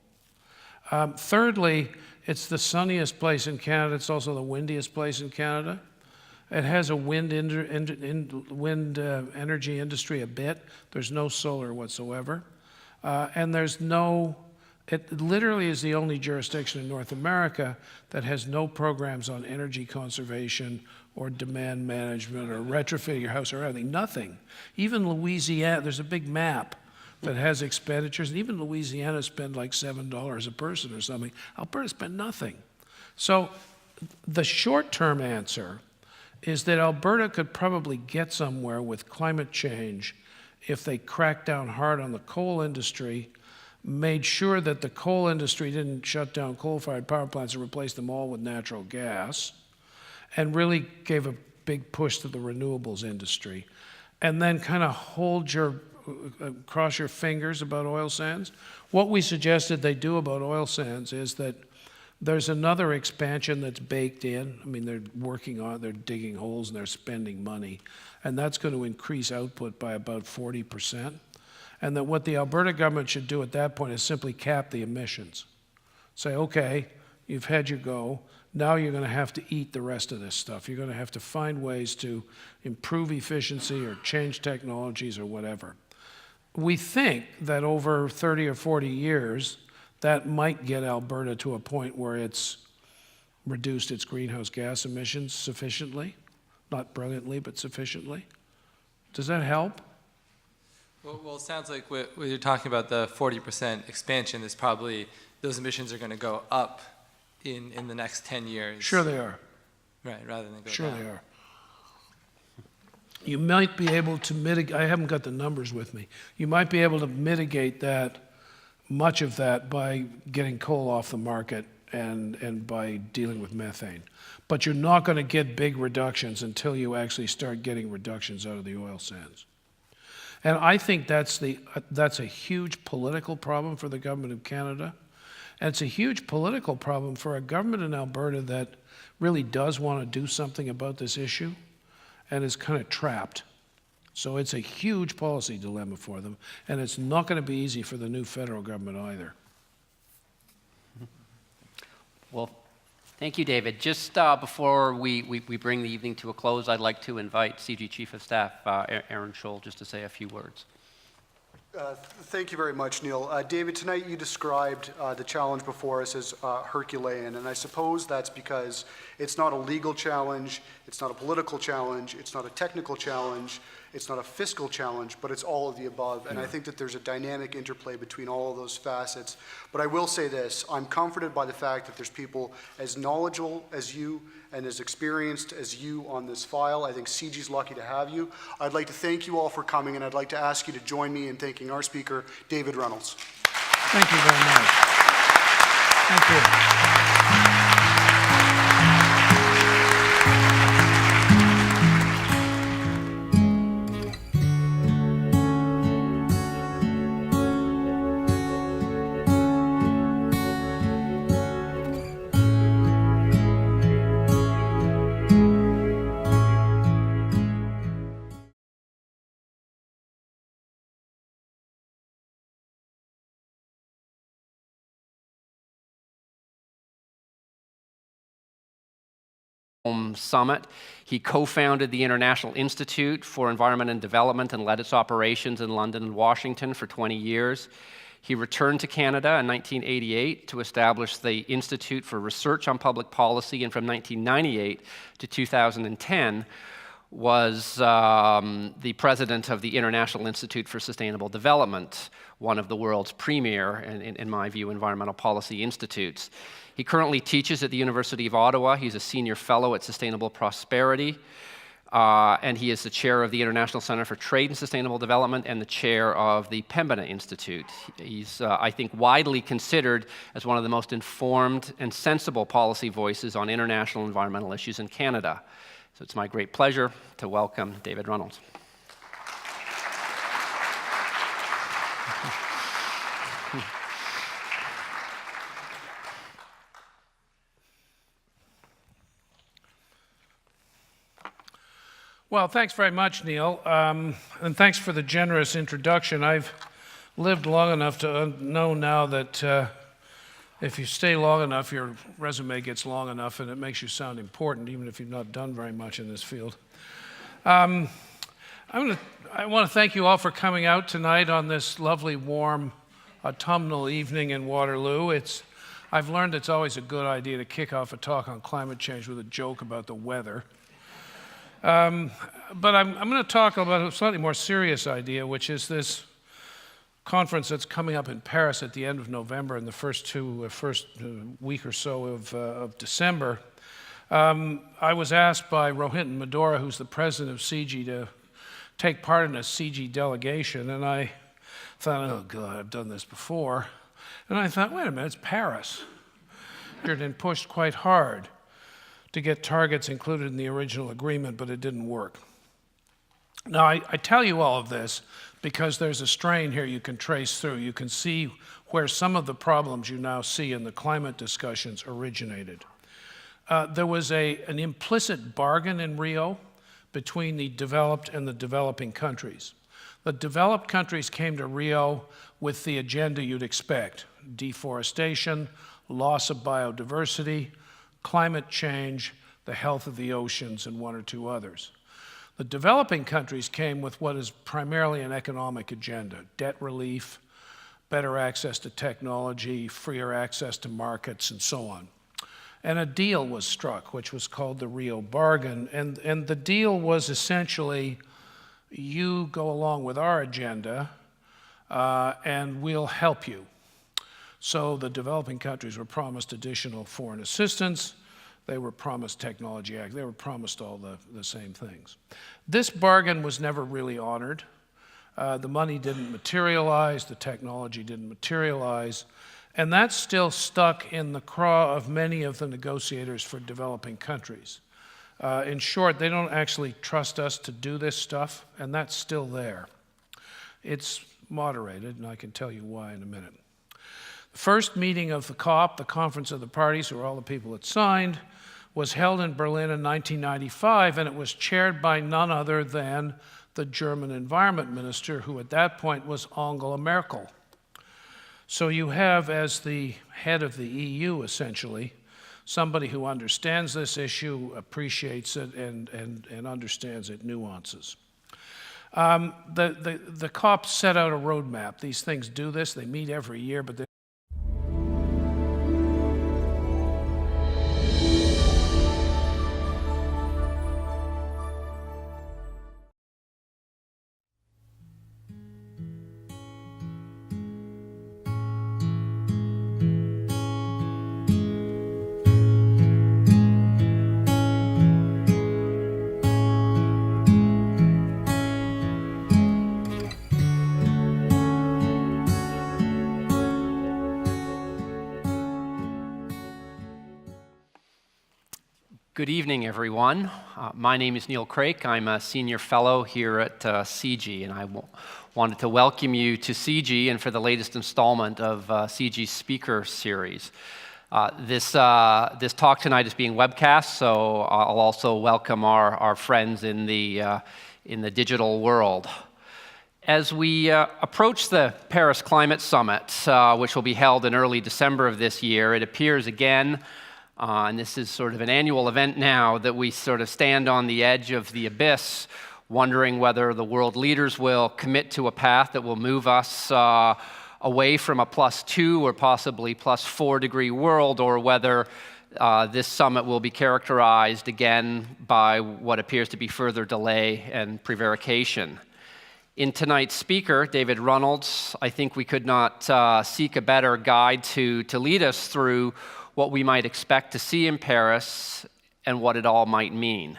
Thirdly, it's the sunniest place in Canada. It's also the windiest place in Canada. It has a wind energy industry a bit. There's no solar whatsoever. And there's no It literally is the only jurisdiction in North America that has no programs on energy conservation or demand management or retrofitting your house or anything, nothing. Even Louisiana, there's a big map that has expenditures, and even Louisiana spend like $7 a person or something. Alberta spent nothing. So the short-term answer is that Alberta could probably get somewhere with climate change if they cracked down hard on the coal industry, made sure that the coal industry didn't shut down coal-fired power plants and replace them all with natural gas, and really gave a big push to the renewables industry. And then kind of cross your fingers about oil sands. What we suggested they do about oil sands is that there's another expansion that's baked in. I mean, they're digging holes and they're spending money. And that's going to increase output by about 40%. And that what the Alberta government should do at that point is simply cap the emissions. Say, okay, you've had your go. Now you're going to have to eat the rest of this stuff. You're going to have to find ways to improve efficiency or change technologies or whatever. We think that over 30 or 40 years, that might get Alberta to a point where it's reduced its greenhouse gas emissions sufficiently. Not brilliantly, but sufficiently. Does that help? Well, it sounds like what you're talking about, the 40% expansion, is probably those emissions are going to go up in the next 10 years. Sure they are. Right, rather than go Sure down. they are. You might be able to mitigate, I haven't got the numbers with me, you might be able to mitigate that, much of that, by getting coal off the market and by dealing with methane. But you're not going to get big reductions until you actually start getting reductions out of the oil sands. And I think that's a huge political problem for the government of Canada. And it's a huge political problem for a government in Alberta that really does want to do something about this issue and is kind of trapped. So it's a huge policy dilemma for them, and it's not going to be easy for the new federal government either. Well, thank you, David. Just before we bring the evening to a close, I'd like to invite CIGI Chief of Staff Aaron Scholl just to say a few words. Thank you very much, Neil. David, tonight you described the challenge before us as Herculean, and I suppose that's because it's not a legal challenge, it's not a political challenge, it's not a technical challenge, it's not a fiscal challenge, but it's all of the above. And I think that there's a dynamic interplay between all of those facets. But I will say this, I'm comforted by the fact that there's people as knowledgeable as you and as experienced as you on this file. I think CIGI's lucky to have you. I'd like to thank you all for coming, and I'd like to ask you to join me in thanking our speaker, David Reynolds. Thank you very much. Thank you. Summit. He co-founded the International Institute for Environment and Development and led its operations in London and Washington for 20 years. He returned to Canada in 1988 to establish the Institute for Research on Public Policy, and from 1998 to 2010 was the president of the International Institute for Sustainable Development, one of the world's premier, in my view, environmental policy institutes. He currently teaches at the University of Ottawa. He's a senior fellow at Sustainable Prosperity, and he is the chair of the International Center for Trade and Sustainable Development and the chair of the Pembina Institute. He's, I think, widely considered as one of the most informed and sensible policy voices on international environmental issues in Canada. So it's my great pleasure to welcome David Reynolds. Well, thanks very much, Neil, and thanks for the generous introduction. I've lived long enough to know now that if you stay long enough, your resume gets long enough and it makes you sound important, even if you've not done very much in this field. I want to thank you all for coming out tonight on this lovely, warm autumnal evening in Waterloo. I've learned it's always a good idea to kick off a talk on climate change with a joke about the weather. But I'm going to talk about a slightly more serious idea, which is this conference that's coming up in Paris at the end of November and the first week or so of December. I was asked by Rohinton Medora, who's the president of CIGI, to take part in a CIGI delegation, and I thought, oh God, I've done this before. And I thought, wait a minute, it's Paris. And pushed quite hard to get targets included in the original agreement, but it didn't work. Now, I tell you all of this because there's a strain here you can trace through. You can see where some of the problems you now see in the climate discussions originated. There was an implicit bargain in Rio between the developed and the developing countries. The developed countries came to Rio with the agenda you'd expect: deforestation, loss of biodiversity, climate change, the health of the oceans, and one or two others. The developing countries came with what is primarily an economic agenda: debt relief, better access to technology, freer access to markets, and so on. And a deal was struck, which was called the Rio Bargain. And the deal was essentially, you go along with our agenda, and we'll help you. So the developing countries were promised additional foreign assistance. They were promised technology act. They were promised all the same things. This bargain was never really honored. The money didn't materialize. The technology didn't materialize. And that's still stuck in the craw of many of the negotiators for developing countries. In short, they don't actually trust us to do this stuff, and that's still there. It's moderated, and I can tell you why in a minute. The first meeting of the COP, the Conference of the Parties, who are all the people that signed, was held in Berlin in 1995, and it was chaired by none other than the German environment minister, who at that point was Angela Merkel. So you have, as the head of the EU, essentially, somebody who understands this issue, appreciates it, and understands its nuances. The COP set out a roadmap. These things do this. They meet every year, but they Good evening, everyone. My name is Neil Craik. I'm a senior fellow here at CIGI, and I wanted to welcome you to CIGI and for the latest installment of CIGI's speaker series. This talk tonight is being webcast, so I'll also welcome our friends in the digital world. As we approach the Paris Climate Summit, which will be held in early December of this year, it appears again, and this is sort of an annual event now, that we sort of stand on the edge of the abyss, wondering whether the world leaders will commit to a path that will move us away from a +2 or possibly +4 degree world, or whether this summit will be characterized again by what appears to be further delay and prevarication. In tonight's speaker, David Reynolds, I think we could not seek a better guide to lead us through what we might expect to see in Paris and what it all might mean.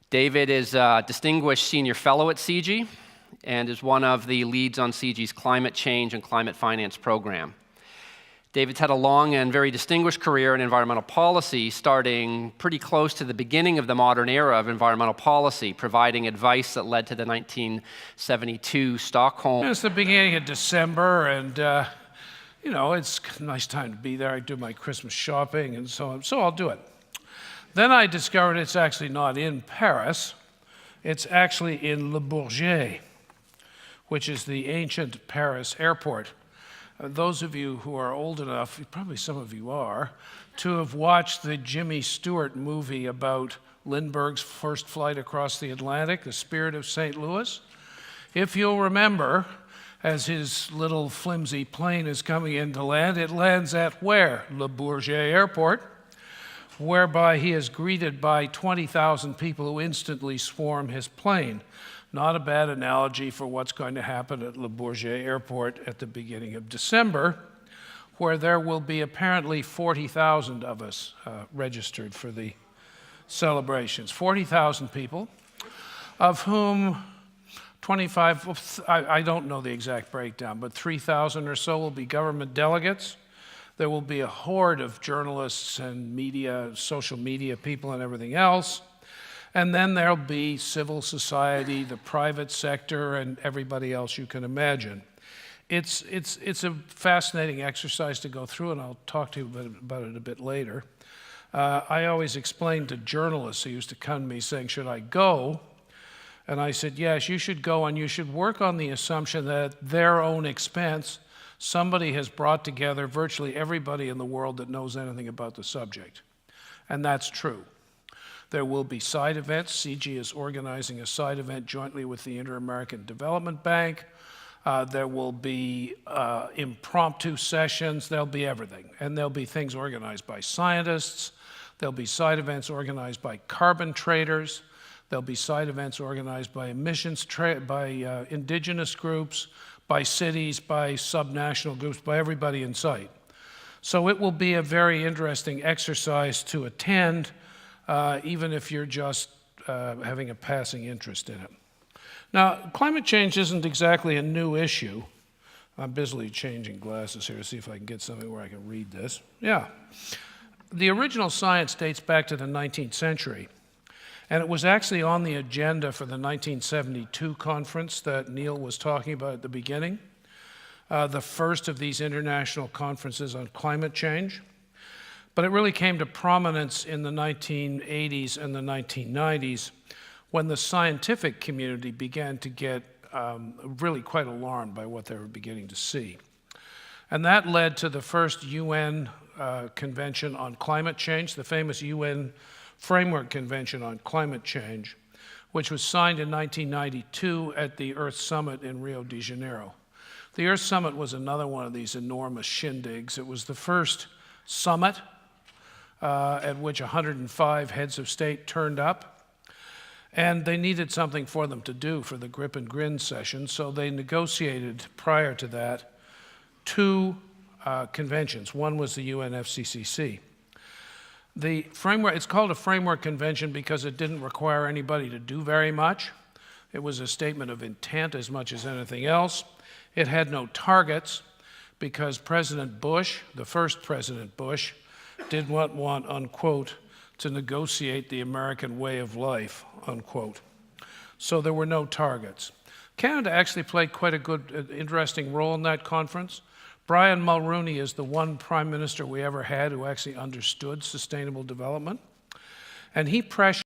David is a Distinguished Senior Fellow at CIGI and is one of the leads on CIGI's climate change and climate finance program. David's had a long and very distinguished career in environmental policy, starting pretty close to the beginning of the modern era of environmental policy, providing advice that led to the 1972 Stockholm. It's the beginning of December, and you know, it's a nice time to be there. I do my Christmas shopping and so on, so I'll do it. Then I discovered it's actually not in Paris. It's actually in Le Bourget, which is the ancient Paris airport. Those of you who are old enough, probably some of you are, to have watched the Jimmy Stewart movie about Lindbergh's first flight across the Atlantic, The Spirit of St. Louis. If you'll remember, as his little flimsy plane is coming in to land. It lands at where? Le Bourget Airport, whereby he is greeted by 20,000 people who instantly swarm his plane. Not a bad analogy for what's going to happen at Le Bourget Airport at the beginning of December, where there will be apparently 40,000 of us registered for the celebrations. 40,000 people, of whom 25, I don't know the exact breakdown, but 3,000 or so will be government delegates. There will be a horde of journalists and media, social media people and everything else. And then there'll be civil society, the private sector, and everybody else you can imagine. It's a fascinating exercise to go through, and I'll talk to you about it a bit later. I always explained to journalists who used to come to me saying, should I go? And I said, yes, you should go, and you should work on the assumption that at their own expense, somebody has brought together virtually everybody in the world that knows anything about the subject. And that's true. There will be side events. CIGI is organizing a side event jointly with the Inter-American Development Bank. There will be impromptu sessions. There'll be everything. And there'll be things organized by scientists. There'll be side events organized by carbon traders. There'll be side events organized by by indigenous groups, by cities, by subnational groups, by everybody in sight. So it will be a very interesting exercise to attend, even if you're just having a passing interest in it. Now, climate change isn't exactly a new issue. I'm busily changing glasses here to see if I can get something where I can read this. Yeah. The original science dates back to the 19th century, and it was actually on the agenda for the 1972 conference that Neil was talking about at the beginning, the first of these international conferences on climate change. But it really came to prominence in the 1980s and the 1990s when the scientific community began to get really quite alarmed by what they were beginning to see. And that led to the first UN Convention on Climate Change, the famous UN Framework Convention on Climate Change, which was signed in 1992 at the Earth Summit in Rio de Janeiro. The Earth Summit was another one of these enormous shindigs. It was the first summit at which 105 heads of state turned up. And they needed something for them to do for the grip and grin session, so they negotiated prior to that two conventions. One was the UNFCCC. The framework, it's called a framework convention because it didn't require anybody to do very much. It was a statement of intent as much as anything else. It had no targets because President Bush, the first President Bush, did not want, unquote, to negotiate the American way of life, unquote. So there were no targets. Canada actually played quite a good, interesting role in that conference. Brian Mulroney is the one prime minister we ever had who actually understood sustainable development. And he pressured